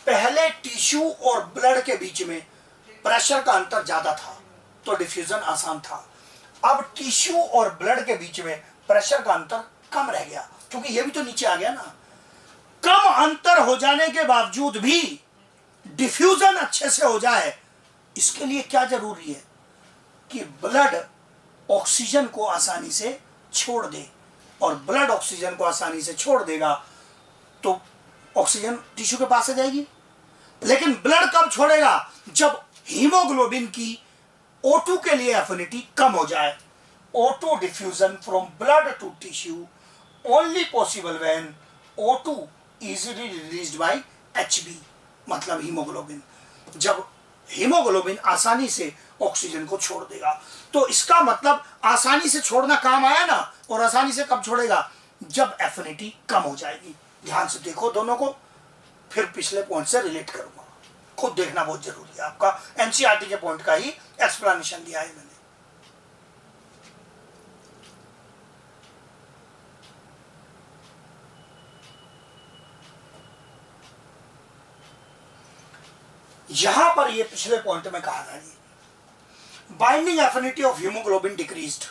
पहले टिश्यू और ब्लड के बीच में प्रेशर का अंतर ज्यादा था तो डिफ्यूजन आसान था। अब टिश्यू और ब्लड के बीच में प्रेशर का अंतर कम रह गया, क्योंकि ये भी तो नीचे आ गया ना। कम अंतर हो जाने के बावजूद भी डिफ्यूजन अच्छे से हो जाए, इसके लिए क्या जरूरी है कि ब्लड ऑक्सीजन को आसानी से छोड़ दे, और ब्लड ऑक्सीजन को आसानी से छोड़ देगा तो ऑक्सीजन टिश्यू के पास आ जाएगी। लेकिन ब्लड कब छोड़ेगा? जब हीमोग्लोबिन की O2 के लिए एफिनिटी कम हो जाए। O2 diffusion from blood to tissue only possible when O2 easily released by HB, मतलब हीमोग्लोबिन। जब हीमोग्लोबिन आसानी से ऑक्सीजन को छोड़ देगा, तो इसका मतलब आसानी से छोड़ना काम आया ना। और आसानी से कब छोड़ेगा? जब एफिनिटी कम हो जाएगी। ध्यान से देखो दोनों को, फिर पिछले पॉइंट से रिलेट करूंगा। खुद देखना बहुत जरूरी है, आपका एनसीईआरटी के पॉइंट का ही एक्सप्लेनेशन दिया है मैंने। यहां पर ये पिछले पॉइंट में कहा था, binding affinity of haemoglobin decreased,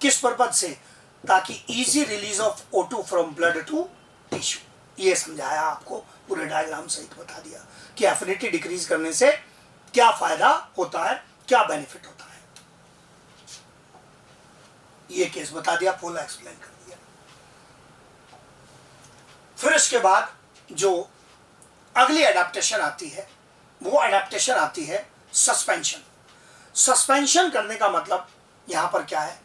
किस पर्पज से? ताकि easy release of O2 from blood to tissue. ये समझाया आपको, पूरे डायग्राम सहित बता दिया कि एफिनिटी डिक्रीज करने से क्या फायदा होता है, क्या बेनिफिट होता है। ये केस बता दिया, फुल एक्सप्लेन कर दिया। फिर इसके बाद जो अगली एडेप्टेशन आती है, वो एडेप्टेशन आती है सस्पेंशन। सस्पेंशन करने का मतलब यहां पर क्या है?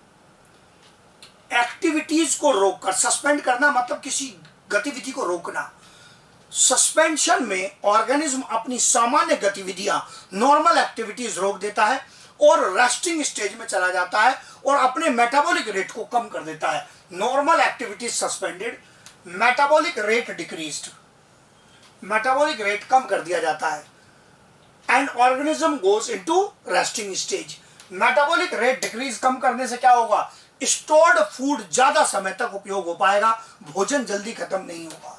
एक्टिविटीज को रोककर, सस्पेंड करना मतलब किसी गतिविधि को रोकना। सस्पेंशन में ऑर्गेनिज्म अपनी सामान्य गतिविधियां, नॉर्मल एक्टिविटीज रोक देता है और रेस्टिंग स्टेज में चला जाता है और अपने मेटाबॉलिक रेट को कम कर देता है। Normal activities suspended, metabolic rate decreased, metabolic rate कम कर दिया जाता है and organism goes into resting stage. Metabolic rate decrease कम करने से क्या होगा? स्टोर्ड फूड ज्यादा समय तक उपयोग हो पाएगा, भोजन जल्दी खत्म नहीं होगा।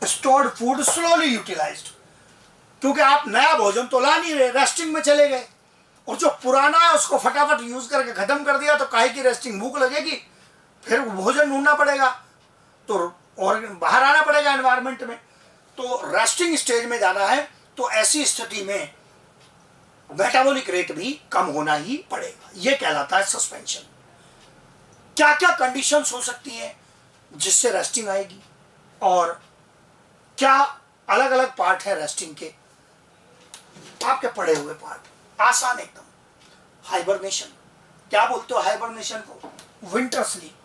स्टोर्ड फूड स्लोली यूटिलाइज्ड, क्योंकि आप नया भोजन तो ला नहीं रहे, रेस्टिंग में चले गए, और जो पुराना है उसको फटाफट यूज करके खत्म कर दिया, तो काहे की रेस्टिंग, भूख लगेगी, फिर भोजन ढूंढना पड़ेगा, तो और बाहर आना पड़ेगा एनवायरनमेंट में। तो रेस्टिंग स्टेज में जाना है, तो ऐसी स्थिति में मेटाबॉलिक रेट भी कम होना ही पड़ेगा। यह कहलाता है सस्पेंशन। क्या क्या कंडीशंस हो सकती हैं जिससे रेस्टिंग आएगी, और क्या अलग अलग पार्ट है रेस्टिंग के, आपके पढ़े हुए पार्ट, आसान एकदम। हाइबरनेशन, क्या बोलते हो हाइबरनेशन को? Winter sleep.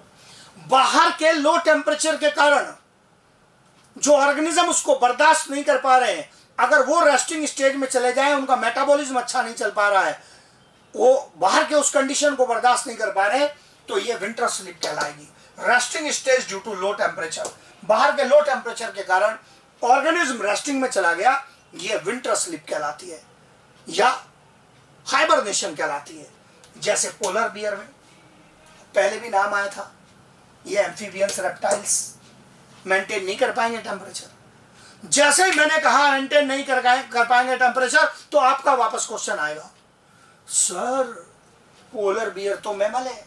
बाहर के लो टेम्परेचर के कारण जो ऑर्गेनिज्म उसको बर्दाश्त नहीं कर पा रहे हैं, अगर वो रेस्टिंग स्टेज में चले जाएं, उनका मेटाबॉलिज्म अच्छा नहीं चल पा रहा है, वो बाहर के उस कंडीशन को बर्दाश्त नहीं कर पा रहे, तो ये विंटर स्लीप कहलाएगी। Resting stage due to low temperature, बाहर के लो टेम्परेचर के कारण ऑर्गेनिज्म रेस्टिंग में चला गया, ये विंटर स्लीप कहलाती है या हाइबरनेशन कहलाती है। जैसे पोलर बियर में पहले भी नाम आया था, ये एम्फीबियंस रेप्टाइल्स मेंटेन नहीं कर पाएंगे टेम्परेचर। जैसे ही मैंने कहा मेंटेन नहीं कर पाएंगे टेम्परेचर, तो आपका वापस क्वेश्चन आएगा, सर पोलर बियर तो मैमल है,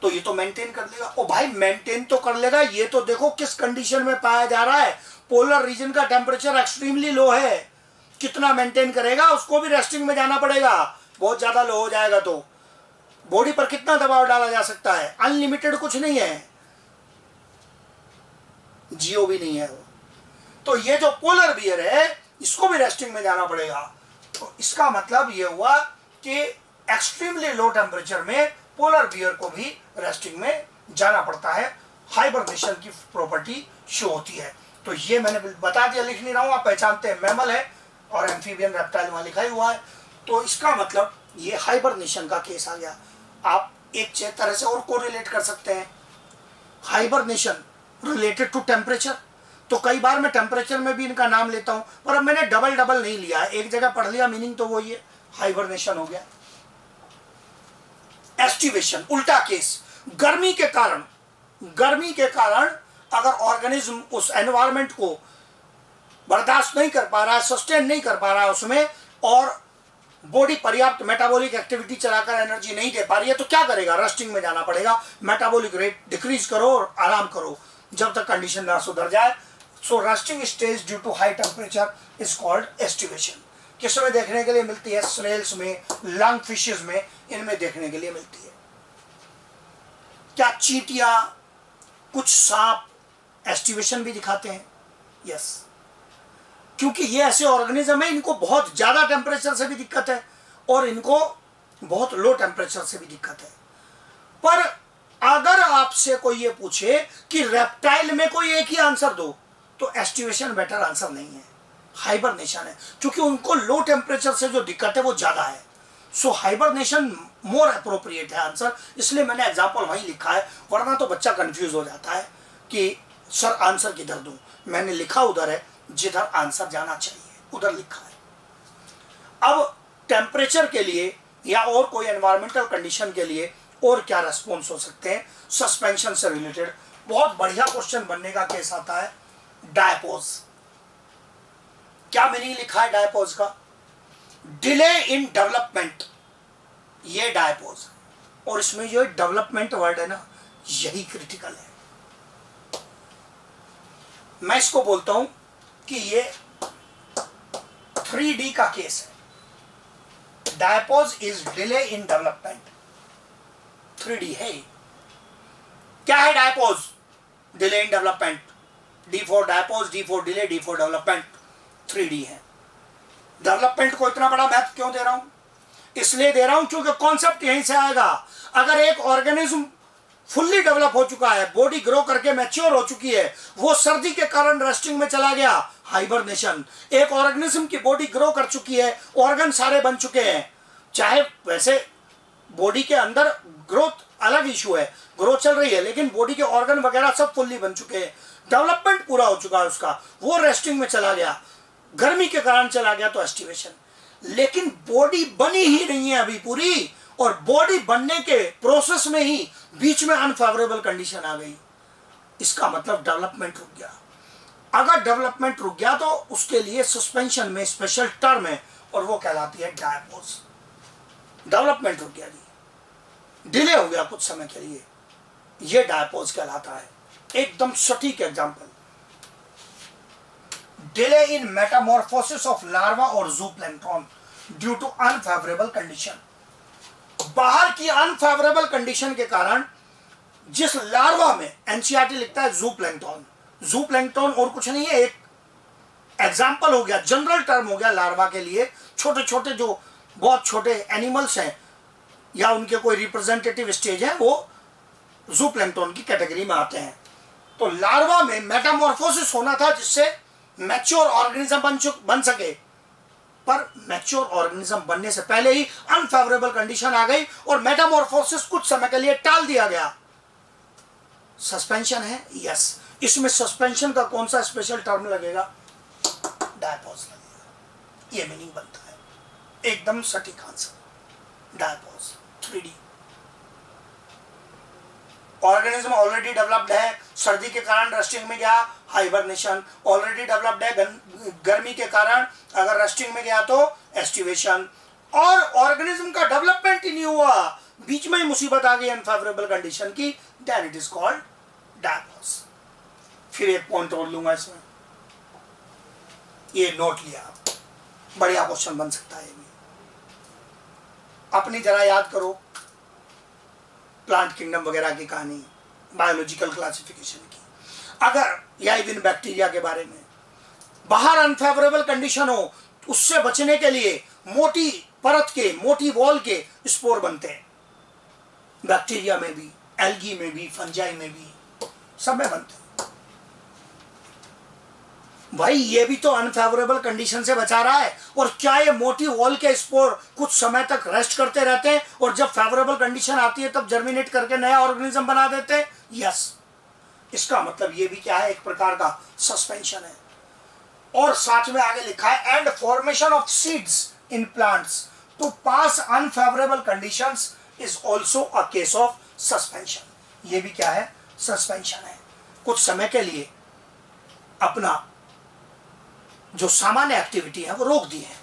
तो ये तो मेंटेन कर लेगा। ओ भाई मेंटेन तो कर लेगा, ये तो देखो किस कंडीशन में पाया जा रहा है। पोलर रीजन का टेम्परेचर एक्सट्रीमली लो है, कितना मेंटेन करेगा? उसको भी रेस्टिंग में जाना पड़ेगा। बहुत ज्यादा लो हो जाएगा तो बॉडी पर कितना दबाव डाला जा सकता है? अनलिमिटेड कुछ नहीं है, जियो भी नहीं है वो। तो ये जो पोलर बियर है, इसको भी रेस्टिंग में जाना पड़ेगा। तो इसका मतलब ये हुआ कि एक्सट्रीमली लो टेम्परेचर में पोलर बियर को भी रेस्टिंग में जाना पड़ता है। हाइबरनेशन की प्रॉपर्टी शो होती है। तो ये मैंने बता दिया, लिख नहीं रहा हूं, आप पहचानते हैं, मैमल है और एम्फीबियन रेप्टाइल वहां लिखा ही हुआ है। तो इसका मतलब ये हाइबरनेशन का केस आ गया। आप एक तरह से और को रिलेट कर सकते हैं, हाइबरनेशन रिलेटेड टू टेम्परेचर, तो कई बार मैं टेम्परेचर में भी इनका नाम लेता हूं, पर अब मैंने डबल डबल नहीं लिया, एक जगह पढ़ लिया, मीनिंग तो वही है, हाइबरनेशन हो गया। एस्टिवेशन उल्टा केस, गर्मी के कारण अगर ऑर्गेनिज्म उस एनवायरमेंट को बर्दाश्त नहीं कर पा रहा है, सस्टेन नहीं कर पा रहा है उसमें, और बॉडी पर्याप्त मेटाबॉलिक एक्टिविटी चलाकर एनर्जी नहीं दे पा रही है, तो क्या करेगा, रस्टिंग में जाना पड़ेगा। मेटाबॉलिक रेट डिक्रीज करो और आराम करो जब तक कंडीशन ना सुधर जाए। So resting stage due to high temperature is called aestivation. किसमें देखने के लिए मिलती है, स्नेल्स में, लंग फिशेज में, इनमें देखने के लिए मिलती है। क्या चींटियां, कुछ सांप एस्टिवेशन भी दिखाते हैं? यस, क्योंकि ये ऐसे ऑर्गेनिज्म है, इनको बहुत ज्यादा टेम्परेचर से भी दिक्कत है और इनको बहुत लो टेम्परेचर से भी दिक्कत है। पर अगर आपसे कोई ये पूछे कि रेप्टाइल में कोई एक ही आंसर दो, तो एस्टिवेशन बेटर आंसर नहीं है, हाइबरनेशन है, क्योंकि उनको लो टेम्परेचर से जो दिक्कत है वो ज्यादा है। सो हाइबरनेशन मोर अप्रोप्रिएट है आंसर, इसलिए मैंने एग्जाम्पल वहीं लिखा है, वरना तो बच्चा कंफ्यूज हो जाता है कि सर आंसर किधर दूं। मैंने लिखा उधर है जिधर आंसर जाना चाहिए, उधर लिखा है। अब टेम्परेचर के लिए या और कोई एनवायरमेंटल कंडीशन के लिए और क्या रेस्पॉन्स हो सकते हैं सस्पेंशन से रिलेटेड? बहुत बढ़िया क्वेश्चन बनने का केस आता है डायपोज। क्या मीनिंग लिखा है डायपोज का? डिले इन डेवलपमेंट, ये डायपोज। और इसमें जो डेवलपमेंट वर्ड है ना, यही क्रिटिकल है। मैं इसको बोलता हूं कि ये 3D का केस है। Diapause is delay in development, 3D है। क्या है diapause? Delay in development. D for diapause, D for delay, D for development, 3D है। डेवलपमेंट को इतना बड़ा महत्व क्यों दे रहा हूं? इसलिए दे रहा हूं क्योंकि कॉन्सेप्ट यहीं से आएगा। अगर एक ऑर्गेनिज्म फुल्ली डेवलप हो चुका है, बॉडी ग्रो करके मैच्योर हो चुकी है, वो सर्दी के कारण रेस्टिंग में चला गया, हाइबरनेशन। एक ऑर्गेनिज्म की बॉडी ग्रो कर चुकी है, ऑर्गन सारे बन चुके हैं, चाहे वैसे बॉडी के अंदर ग्रोथ अलग इशू है, ग्रोथ चल रही है, लेकिन बॉडी के ऑर्गन वगैरह सब फुल्ली बन चुके हैं, डेवलपमेंट पूरा हो चुका है उसका, वो रेस्टिंग में चला गया, गर्मी के कारण चला गया, तो एस्टिवेशन। लेकिन बॉडी बनी ही नहीं है अभी पूरी, और बॉडी बनने के प्रोसेस में ही बीच में अनफेवरेबल कंडीशन आ गई, इसका मतलब डेवलपमेंट रुक गया। अगर डेवलपमेंट रुक गया तो उसके लिए सस्पेंशन में स्पेशल टर्म है और वो कहलाती है डायपोज। डेवलपमेंट रुक गया जी, डिले हो गया कुछ समय के लिए, ये डायपोज कहलाता है। एकदम सटीक example, delay in metamorphosis of larva और zooplankton due to unfavourable condition. बाहर की अनफेवरेबल कंडीशन के कारण जिस लार्वा में, एनसीईआरटी लिखता है जूप्लैंक्टन, जूप्लैंक्टन और कुछ नहीं है, एक एग्जांपल हो गया, जनरल टर्म हो गया लार्वा के लिए। छोटे छोटे जो बहुत छोटे एनिमल्स हैं या उनके कोई रिप्रेजेंटेटिव स्टेज है, वो जूप्लैंक्टन की कैटेगरी में आते हैं। तो लार्वा में मेटामॉर्फोसिस होना था जिससे मैच्योर ऑर्गेनिज्म बन सके, पर मैच्योर ऑर्गेनिज्म बनने से पहले ही अनफेवरेबल कंडीशन आ गई और मेटामॉर्फोसिस कुछ समय के लिए टाल दिया गया। सस्पेंशन है, यस। इसमें सस्पेंशन का कौन सा स्पेशल टर्म लगेगा? डायपोज लगेगा, ये मीनिंग बनता है। एकदम सटीक answer, diapause, 3D। Organism already developed है, सर्दी के कारण रेस्टिंग में गया, हाइबरनेशन। ऑलरेडी डेवलप्ड है, गर्मी के कारण अगर रेस्टिंग में गया तो एस्टिवेशन। और ऑर्गेनिज्म का डेवलपमेंट ही नहीं हुआ, बीच में ही मुसीबत आ गई अनफेवरेबल कंडीशन की, देन इट इज कॉल्ड डायपोज। फिर एक पॉइंट और लूंगा इसमें, ये नोट लिया, बढ़िया क्वेश्चन बन सकता है। अपनी जरा याद करो प्लांट किंगडम वगैरह की कहानी, बायोलॉजिकल क्लासिफिकेशन की, अगर या इवन बैक्टीरिया के बारे में बाहर अनफेवरेबल कंडीशन हो, उससे बचने के लिए मोटी परत के, मोटी वॉल के स्पोर बनते हैं। बैक्टीरिया में भी, एल्गी में भी, फंजाई में भी, सब में बनते हैं। भाई ये भी तो अनफेवरेबल कंडीशन से बचा रहा है। और क्या ये मोटी वॉल के स्पोर कुछ समय तक रेस्ट करते रहते हैं और जब फेवरेबल कंडीशन आती है तब जर्मिनेट करके नया ऑर्गेनिज्म बना देते हैं? यस। इसका मतलब ये भी क्या है, एक प्रकार का सस्पेंशन है। और साथ में आगे लिखा है and formation of seeds in plants to pass unfavourable conditions is also a case of suspension. ये भी क्या है, सस्पेंशन है। कुछ समय के लिए अपना जो सामान्य एक्टिविटी है वो रोक दी है,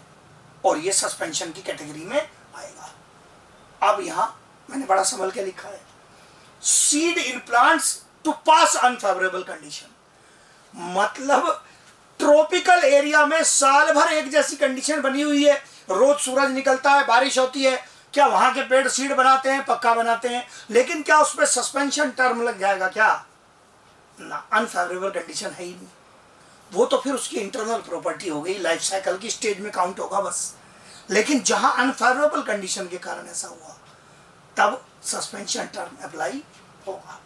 और ये सस्पेंशन की कैटेगरी में आएगा। अब यहां मैंने बड़ा संभल के लिखा है, seed in plants to pass unfavourable condition, मतलब ट्रॉपिकल एरिया में साल भर एक जैसी कंडीशन बनी हुई है, रोज सूरज निकलता है, बारिश होती है, क्या वहां के पेड़ सीड बनाते हैं, पक्का बनाते हैं, लेकिन क्या उस पर सस्पेंशन टर्म लग जाएगा क्या? ना, अनफेवरेबल कंडीशन है ही नहीं। वो तो फिर उसकी इंटरनल प्रॉपर्टी हो गई, लाइफ साइकिल की स्टेज में काउंट होगा बस। लेकिन जहां अनफेवरेबल कंडीशन के कारण ऐसा हुआ तब सस्पेंशन टर्म अप्लाई होगा।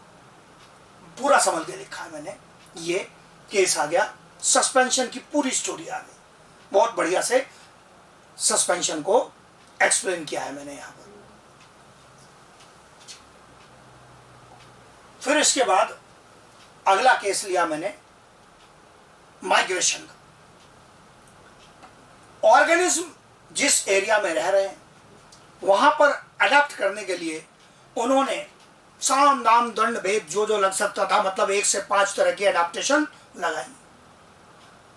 पूरा समझ के लिखा है मैंने, ये केस आ गया, सस्पेंशन की पूरी स्टोरी आ गई, बहुत बढ़िया से सस्पेंशन को एक्सप्लेन किया है मैंने यहां पर। फिर इसके बाद अगला केस लिया मैंने माइग्रेशन का। ऑर्गेनिज्म जिस एरिया में रह रहे हैं वहां पर अडेप्ट करने के लिए उन्होंने साम दाम दंड भेद जो जो लग सकता था, मतलब 1 से 5 तरह की अडेप्टेशन लगाई।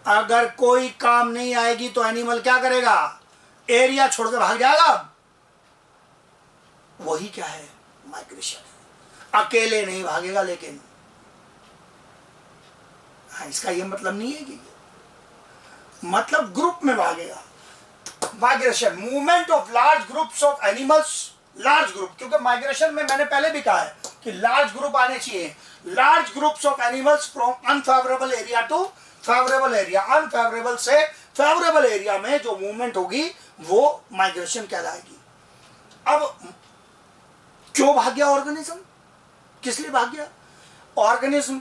अगर कोई काम नहीं आएगी तो एनिमल क्या करेगा? एरिया छोड़कर भाग जाएगा। वही क्या है, माइग्रेशन। अकेले नहीं भागेगा, लेकिन इसका यह मतलब नहीं है कि मतलब ग्रुप में भागेगा। Migration, movement of large groups of animals, large group, क्योंकि माइग्रेशन में मैंने पहले भी कहा है कि लार्ज ग्रुप आने चाहिए। Large groups of animals from unfavourable area to favourable area, unfavourable से फेवरेबल एरिया में जो मूवमेंट होगी वो माइग्रेशन कहलाएगी। अब क्यों भाग गया ऑर्गेनिज्म, किस लिए भाग गया? ऑर्गेनिज्म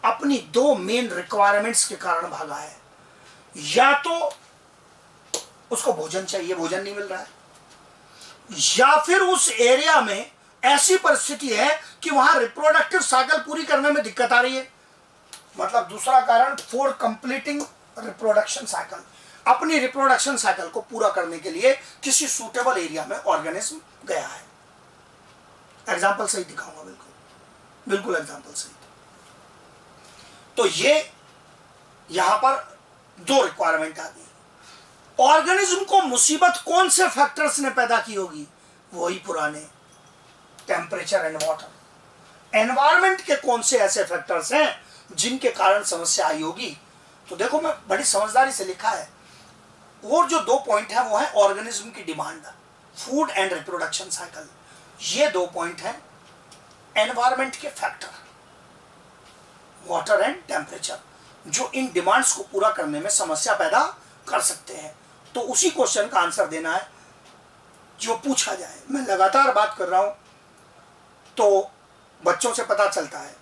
अपनी 2 मेन रिक्वायरमेंट्स के कारण भागा है। या तो उसको भोजन चाहिए, भोजन नहीं मिल रहा है, या फिर उस एरिया में ऐसी परिस्थिति है कि वहां रिप्रोडक्टिव साइकिल पूरी करने में दिक्कत आ रही है। मतलब दूसरा कारण, फॉर कंप्लीटिंग रिप्रोडक्शन साइकिल, अपनी रिप्रोडक्शन साइकिल को पूरा करने के लिए किसी सूटेबल एरिया में ऑर्गेनिज्म गया है। एग्जाम्पल सही दिखाऊंगा, बिल्कुल बिल्कुल एग्जाम्पल सही। तो ये यहां पर 2 रिक्वायरमेंट आ गई। ऑर्गेनिज्म को मुसीबत कौन से फैक्टर्स ने पैदा की होगी? वही पुराने, टेम्परेचर एंड वाटर। एनवायरमेंट के कौन से ऐसे फैक्टर्स हैं जिनके कारण समस्या आई होगी? तो देखो, मैं बड़ी समझदारी से लिखा है। और जो 2 पॉइंट है वो है ऑर्गेनिज्म की demand, food and reproduction cycle. ये 2 पॉइंट हैं एनवायरमेंट के फैक्टर, वाटर एंड टेम्परेचर, जो इन डिमांड्स को पूरा करने में समस्या पैदा कर सकते हैं। तो उसी क्वेश्चन का आंसर देना है जो पूछा जाए। मैं लगातार बात कर रहा हूं तो बच्चों से पता चलता है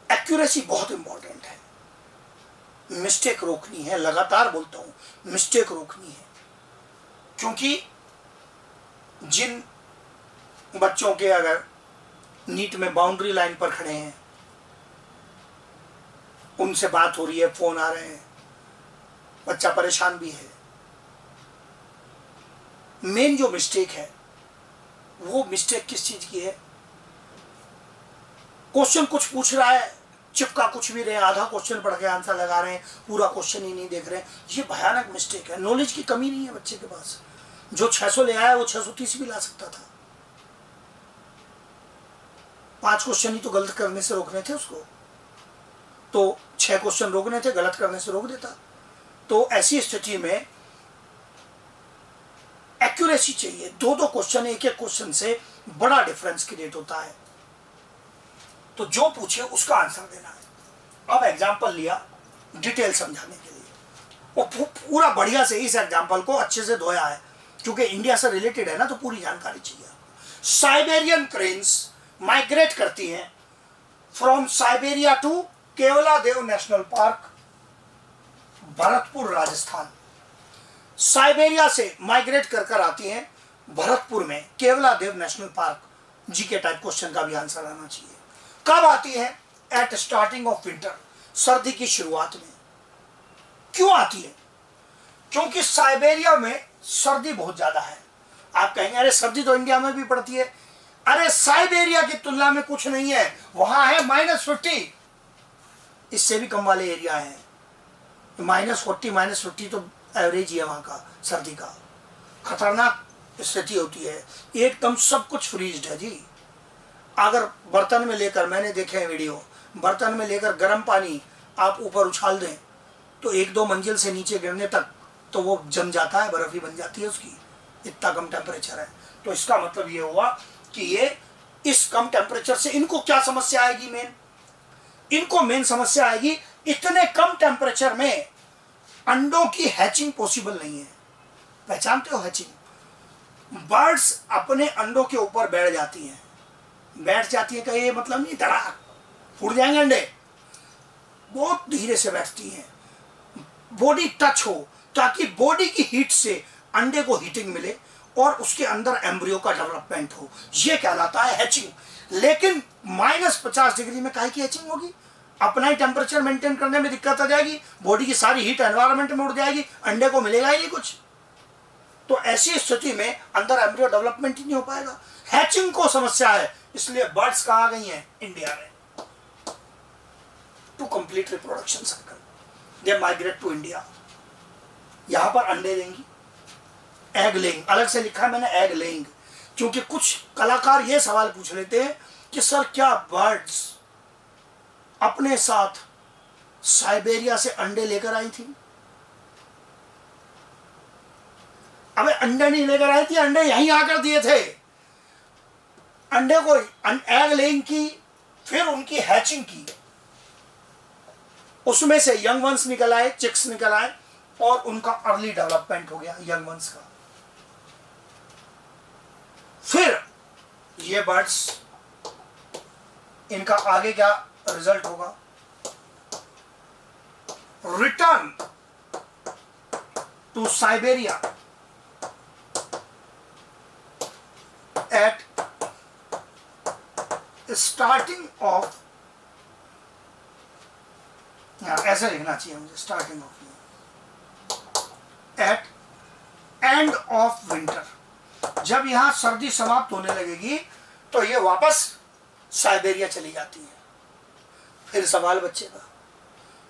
एक्यूरेसी बहुत इंपॉर्टेंट है, मिस्टेक रोकनी है। लगातार बोलता हूं, मिस्टेक रोकनी है, क्योंकि जिन बच्चों के अगर नीट में बाउंड्री लाइन पर खड़े हैं, उनसे बात हो रही है, फोन आ रहे हैं, बच्चा परेशान भी है, मेन जो मिस्टेक है वो मिस्टेक किस चीज की है? क्वेश्चन कुछ पूछ रहा है, चिपका कुछ भी रहे, आधा क्वेश्चन पढ़ के आंसर लगा रहे हैं, पूरा क्वेश्चन ही नहीं देख रहे हैं। ये भयानक मिस्टेक है। नॉलेज की कमी नहीं है बच्चे के पास। जो 600 ले आया वो 630 भी ला सकता था। 5 क्वेश्चन ही तो गलत करने से रोकने थे उसको, तो 6 क्वेश्चन रोकने थे, गलत करने से रोक देता। तो ऐसी स्थिति में एक्यूरेसी चाहिए। 2-2 क्वेश्चन, एक क्वेश्चन से बड़ा डिफरेंस क्रिएट होता है। तो जो पूछे उसका आंसर देना है। अब एग्जाम्पल लिया डिटेल समझाने के लिए, वो पूरा बढ़िया से इस एग्जाम्पल को अच्छे से धोया है, क्योंकि इंडिया से रिलेटेड है ना, तो पूरी जानकारी चाहिए। साइबेरियन क्रेन्स माइग्रेट करती हैं from Siberia to Keoladeo national park, Bharatpur, Rajasthan. Siberia से माइग्रेट कर आती हैं भरतपुर में Keoladeo national park. GK type question का भी आंसर आना चाहिए। कब आती है? एट स्टार्टिंग ऑफ विंटर, सर्दी की शुरुआत में। क्यों आती है? क्योंकि साइबेरिया में सर्दी बहुत ज्यादा है। आप कहेंगे अरे सर्दी तो इंडिया में भी पड़ती है। अरे साइबेरिया की तुलना में कुछ नहीं है, वहां है -50, इससे भी कम वाले एरिया है। -40 -50 तो एवरेज ही है वहां का सर्दी का। खतरनाक स्थिति होती है, एकदम सब कुछ फ्रीज्ड है जी। अगर बर्तन में लेकर, मैंने देखे हैं वीडियो, बर्तन में लेकर गर्म पानी आप ऊपर उछाल दें तो 1-2 मंजिल से नीचे गिरने तक तो वो जम जाता है, बर्फ ही बन जाती है उसकी, इतना कम टेम्परेचर है। तो इसका मतलब ये हुआ कि ये इस कम टेम्परेचर से इनको क्या समस्या आएगी? इनको मेन समस्या आएगी, इतने कम टेम्परेचर में अंडों की हैचिंग पॉसिबल नहीं है। पहचानते हो हैचिंग? बर्ड्स अपने अंडों के ऊपर बैठ जाती है का ये मतलब नहीं धड़ाक फूट जाएंगे अंडे, बहुत धीरे से बैठती हैं, बॉडी टच हो ताकि बॉडी की हीट से अंडे को हीटिंग मिले और उसके अंदर एम्ब्रियो का डेवलपमेंट हो, ये कहलाता है हैचिंग। लेकिन -50 डिग्री में काहे की हैचिंग होगी? अपना ही टेम्परेचर मेंटेन करने में दिक्कत आ जाएगी, बॉडी की सारी हीट एनवायरनमेंट में उड़ जाएगी, अंडे को मिलेगा ही नहीं कुछ। तो ऐसी स्थिति में अंदर एम्ब्रियो डेवलपमेंट ही नहीं हो पाएगा। हैचिंग को समस्या है, इसलिए बर्ड्स कहाँ आ गई हैं? इंडिया में। To complete reproduction circle they migrate to India. यहां पर अंडे देंगी, एग लेइंग, अलग से लिखा है मैंने एग लेइंग, क्योंकि कुछ कलाकार ये सवाल पूछ लेते हैं कि सर क्या बर्ड्स अपने साथ साइबेरिया से अंडे लेकर आई थी? अबे अंडे नहीं लेकर आई थी, अंडे यहीं आकर दिए थे। अंडे को एग लेइंग की, फिर उनकी हैचिंग की, उसमें से यंग वंस निकल आए, चिक्स निकल आए और उनका अर्ली डेवलपमेंट हो गया यंग वंस का। फिर ये बर्ड्स, इनका आगे क्या रिजल्ट होगा? Return to Siberia at starting of, ऐसे लिखना चाहिए मुझे, starting of, at end of winter. जब यहां सर्दी समाप्त होने लगेगी तो ये वापस साइबेरिया चली जाती है। फिर सवाल बचेगा,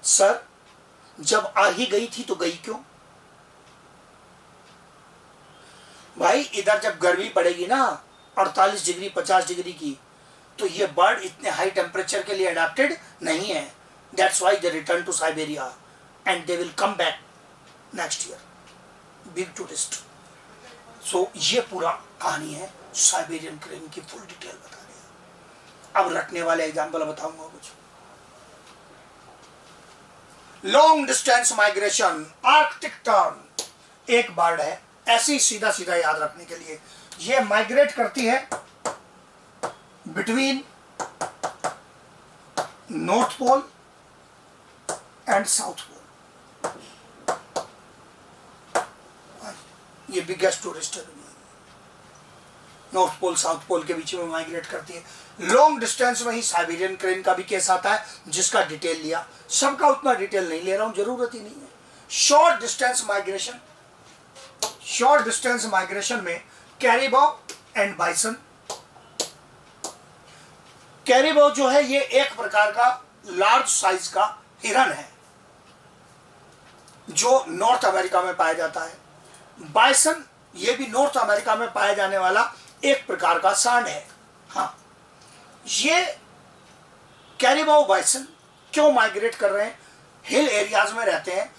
सर जब आ ही गई थी तो गई क्यों? भाई इधर जब गर्मी पड़ेगी ना 48 डिग्री 50 डिग्री की, तो ये बर्ड इतने हाई टेम्परेचर के लिए अडेप्टेड नहीं है। That's why they return to Siberia and they will come back next year, big tourist. So ये पूरा कहानी है साइबेरियन क्रेन की, फुल डिटेल बता दिया। अब रखने वाले एग्जाम्पल बताऊंगा कुछ। Long distance migration, Arctic tern, एक बर्ड है, ऐसे ही सीधा सीधा याद रखने के लिए। ये माइग्रेट करती है between north pole and south pole. ये बिगेस्ट टूरिस्ट है दुनिया में। नॉर्थ पोल साउथ पोल के बीच में माइग्रेट करती है। लॉन्ग डिस्टेंस में ही साइबेरियन क्रेन का भी केस आता है, जिसका डिटेल लिया, सबका उतना डिटेल नहीं ले रहा हूं, जरूरत ही नहीं है। Short distance migration, short distance migration में कैरिबो एंड बाइसन। कैरिबो जो है ये एक प्रकार का लार्ज साइज का हिरन है जो नॉर्थ अमेरिका में पाया जाता है। बाइसन ये भी नॉर्थ अमेरिका में पाया जाने वाला एक प्रकार का सांड है। हाँ, ये कैरिबो बाइसन क्यों माइग्रेट कर रहे हैं? हिल एरियाज में रहते हैं,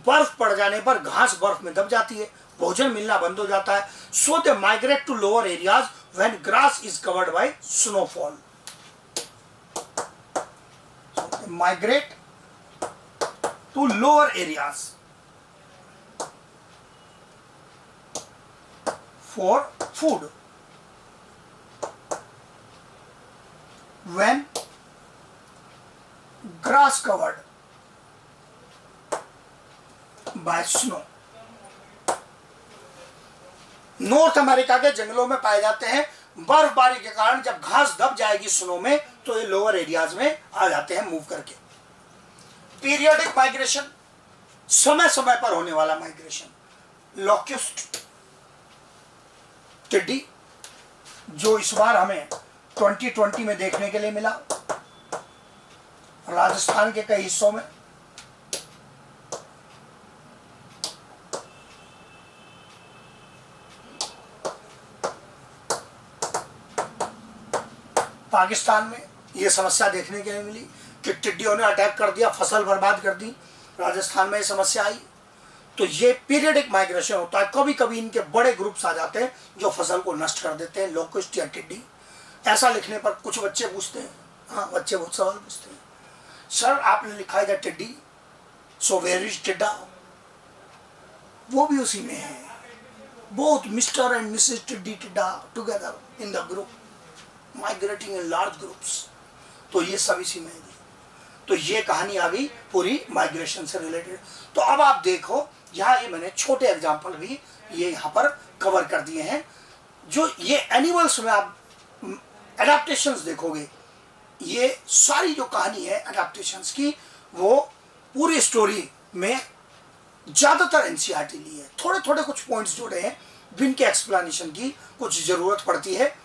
बर्फ पड़ जाने पर घास बर्फ में दब जाती है, भोजन मिलना बंद हो जाता है। So they migrate to lower areas when grass is covered by snowfall. Migrate to lower areas for food when grass covered by snow। North America के जंगलों में पाए जाते हैं, बर्फबारी के कारण जब घास दब जाएगी स्नो में तो ये लोअर एरियाज में आ जाते हैं मूव करके। पीरियडिक माइग्रेशन, समय समय पर होने वाला माइग्रेशन। लॉक्यूस्ट टिड्डी जो इस बार हमें 2020 में देखने के लिए मिला राजस्थान के कई हिस्सों में। पाकिस्तान में ये समस्या देखने के लिए मिली कि टिड्डियों ने अटैक कर दिया, फसल बर्बाद कर दी। राजस्थान में ये समस्या आई। तो ये पीरियडिक माइग्रेशन होता है। कभी कभी इनके बड़े ग्रुप्स आ जाते हैं जो फसल को नष्ट कर देते हैं, लोकस्ट या टिड्डी। ऐसा लिखने पर कुछ बच्चे पूछते हैं, हाँ बच्चे बहुत सवाल पूछते हैं, सर आपने लिखा है टिड्डी, सो वेयर इज टिड्डा? वो भी उसी में है। बोथ मिस्टर एंड मिसेस टिड्डी टिड्डा together in the group, migrating in large groups. तो ये सब इसी में है। तो ये कहानी आ गई पूरी माइग्रेशन से रिलेटेड। तो अब आप देखो यहाँ ये मैंने छोटे एग्जाम्पल भी ये यहाँ पर कवर कर दिए हैं। जो ये एनिमल्स में आप एडाप्टेशंस देखोगे, ये सारी जो कहानी है एडाप्टेशंस की, वो पूरी स्टोरी में ज़्यादातर एनसीईआरटी ली है। थोड़े थोड़े कुछ पॉइंट्स जोड़े हैं जिनके एक्सप्लेनेशन की कुछ ज़रूरत पड़ती है,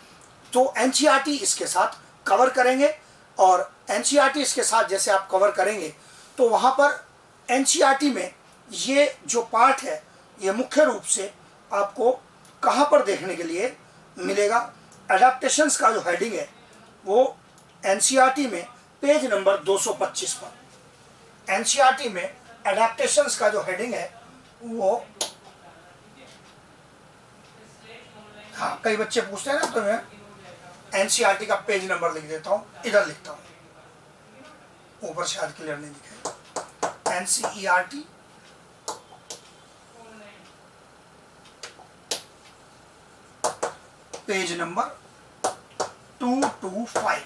तो एनसीईआरटी इसके साथ कवर करेंगे। और एनसीईआरटी इसके साथ जैसे आप कवर करेंगे तो वहाँ पर एनसीईआरटी में ये जो पार्ट है ये मुख्य रूप से आपको कहाँ पर देखने के लिए मिलेगा? एडाप्टेशंस का जो हेडिंग है वो एनसीईआरटी में पेज नंबर 225 पर। एनसीईआरटी में एडाप्टेशंस का जो हेडिंग है वो, हाँ कई बच्चे पूछते हैं ना, तो मैं एनसीईआरटी का पेज नंबर लिख देता हूँ, इधर लिखता हूँ, ऊपर शायद क्लियर नहीं दिखे। NCERT page number 225,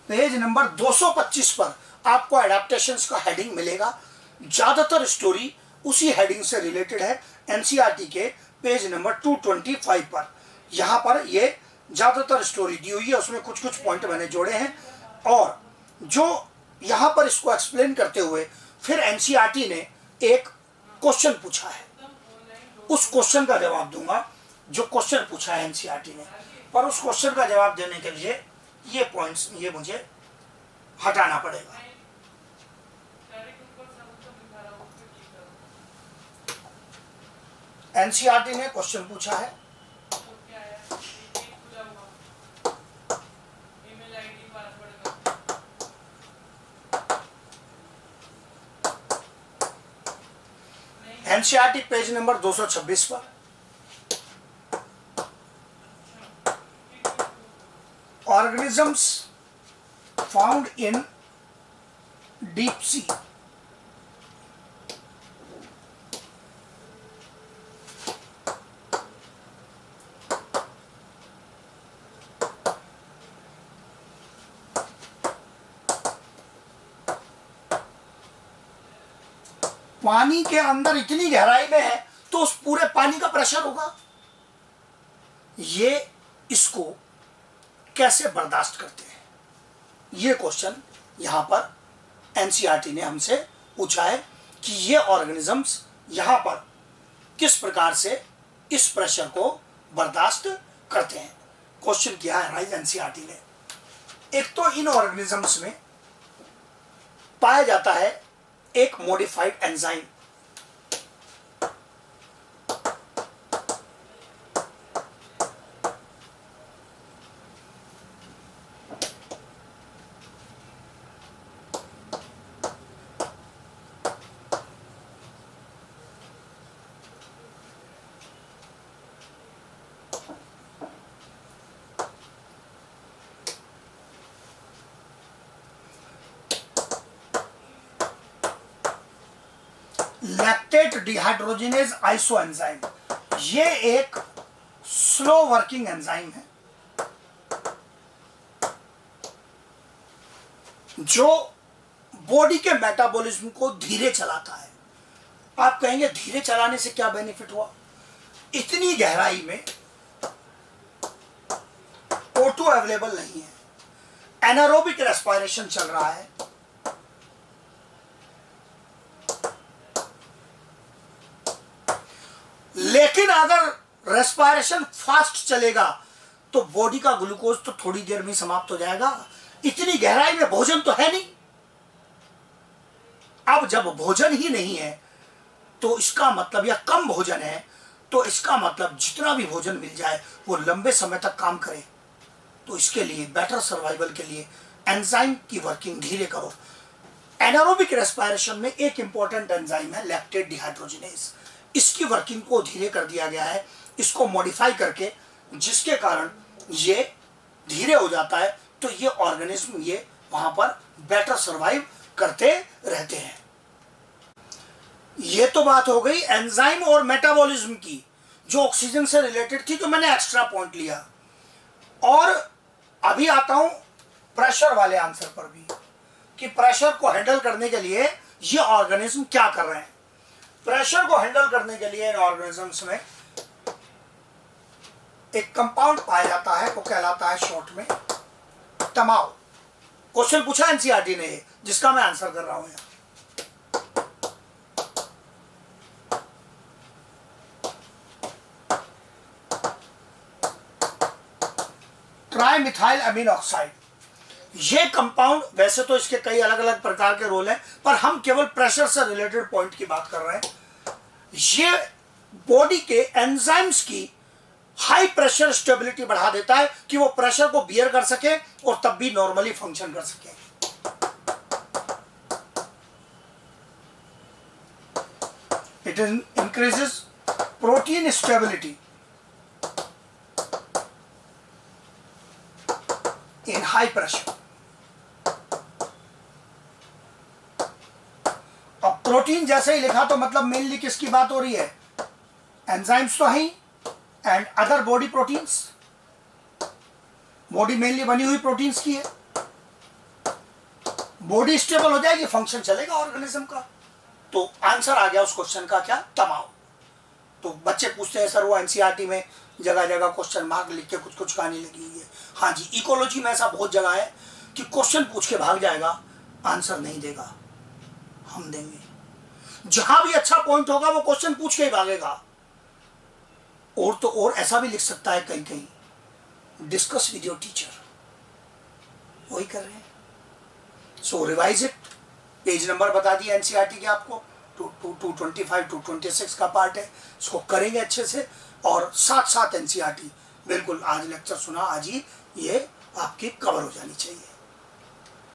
page number 225 पर आपको एडाप्टेशंस का हेडिंग मिलेगा। ज्यादातर स्टोरी उसी हेडिंग से रिलेटेड है एनसीईआरटी के पेज नंबर 225 पर। यहाँ पर ये ज्यादातर स्टोरी दी हुई है, उसमें कुछ कुछ पॉइंट मैंने जोड़े हैं। और जो यहाँ पर इसको एक्सप्लेन करते हुए फिर एनसीईआरटी ने एक क्वेश्चन पूछा है, उस क्वेश्चन का जवाब दूंगा जो क्वेश्चन पूछा है एनसीईआरटी ने। पर उस क्वेश्चन का जवाब देने के लिए ये पॉइंट्स ये मुझे हटाना पड़ेगा। एनसीईआरटी ने क्वेश्चन पूछा है, एनसीईआरटी पेज नंबर 226 पर, organisms found in deep sea. पानी के अंदर इतनी गहराई में है तो उस पूरे पानी का प्रेशर होगा, ये इसको कैसे बर्दाश्त करते हैं? ये क्वेश्चन यहां पर एनसीईआरटी ने हमसे पूछा है कि ये ऑर्गेनिजम्स यहां पर किस प्रकार से इस प्रेशर को बर्दाश्त करते हैं। क्वेश्चन किया है राइज एनसीईआरटी ने। एक तो इन ऑर्गेनिजम्स में पाया जाता है एक modified enzyme, lactate dehydrogenase isoenzyme. ये एक स्लो वर्किंग एंजाइम है जो बॉडी के मेटाबॉलिज्म को धीरे चलाता है। आप कहेंगे धीरे चलाने से क्या बेनिफिट हुआ? इतनी गहराई में O2 अवेलेबल नहीं है, एनारोबिक रेस्पिरेशन चल रहा है, लेकिन अगर रेस्पिरेशन फास्ट चलेगा तो बॉडी का ग्लूकोज तो थोड़ी देर में समाप्त हो जाएगा। इतनी गहराई में भोजन तो है नहीं। अब जब भोजन ही नहीं है तो इसका मतलब, या कम भोजन है तो इसका मतलब जितना भी भोजन मिल जाए वो लंबे समय तक काम करे। तो इसके लिए बेटर सर्वाइवल के लिए एंजाइम की वर्किंग धीरे करो। एनारोबिक रेस्पिरेशन में एक इंपॉर्टेंट एंजाइम है लैक्टेट डिहाइड्रोजिनेज। इसकी वर्किंग को धीरे कर दिया गया है, इसको मॉडिफाई करके, जिसके कारण ये धीरे हो जाता है। तो ये ऑर्गेनिज्म ये वहां पर बेटर सर्वाइव करते रहते हैं। ये तो बात हो गई एंजाइम और मेटाबॉलिज्म की, जो ऑक्सीजन से रिलेटेड थी, जो मैंने एक्स्ट्रा पॉइंट लिया। और अभी आता हूं प्रेशर वाले आंसर पर भी, कि प्रेशर को हैंडल करने के लिए ये ऑर्गेनिज्म क्या कर रहे हैं। प्रेशर को हैंडल करने के लिए इन ऑर्गेनिजम्स में एक कंपाउंड पाया जाता है, वो कहलाता है शॉर्ट में तमाओ। क्वेश्चन पूछा एनसीईआरटी ने, जिसका मैं आंसर कर रहा हूं यहां। ट्राइमिथाइल अमीन ऑक्साइड, ये कंपाउंड, वैसे तो इसके कई अलग अलग प्रकार के रोल हैं, पर हम केवल प्रेशर से रिलेटेड पॉइंट की बात कर रहे हैं। ये बॉडी के एंजाइम्स की हाई प्रेशर स्टेबिलिटी बढ़ा देता है कि वो प्रेशर को बियर कर सके और तब भी नॉर्मली फंक्शन कर सके। It increases protein stability in high pressure. अब प्रोटीन जैसे ही लिखा तो मतलब मेनली किसकी बात हो रही है? एंजाइम्स तो है and other body proteins. Body mainly बनी हुई प्रोटीन्स की है। बॉडी स्टेबल हो जाएगी, फंक्शन चलेगा ऑर्गेनिज्म का। तो आंसर आ गया उस क्वेश्चन का, क्या? तमाम। तो बच्चे पूछते हैं सर वो एनसीईआरटी में जगह जगह क्वेश्चन मार्क लिख के कुछ कुछ कहानी लगी हुई है। हाँ जी, इकोलॉजी में ऐसा बहुत जगह है कि क्वेश्चन पूछ के भाग जाएगा, आंसर नहीं देगा, हम देंगे। जहां भी अच्छा पॉइंट होगा वो क्वेश्चन पूछ के ही भागेगा। और तो और ऐसा भी लिख सकता है कहीं कहीं, डिस्कस विद योर टीचर, वही कर रहे हैं। So revise it. Page number बता दिया एनसीईआरटी के आपको, 225 226 का पार्ट है, इसको करेंगे अच्छे से। और साथ साथ एनसीईआरटी, बिल्कुल आज लेक्चर सुना, आज ही ये आपकी कवर हो जानी चाहिए।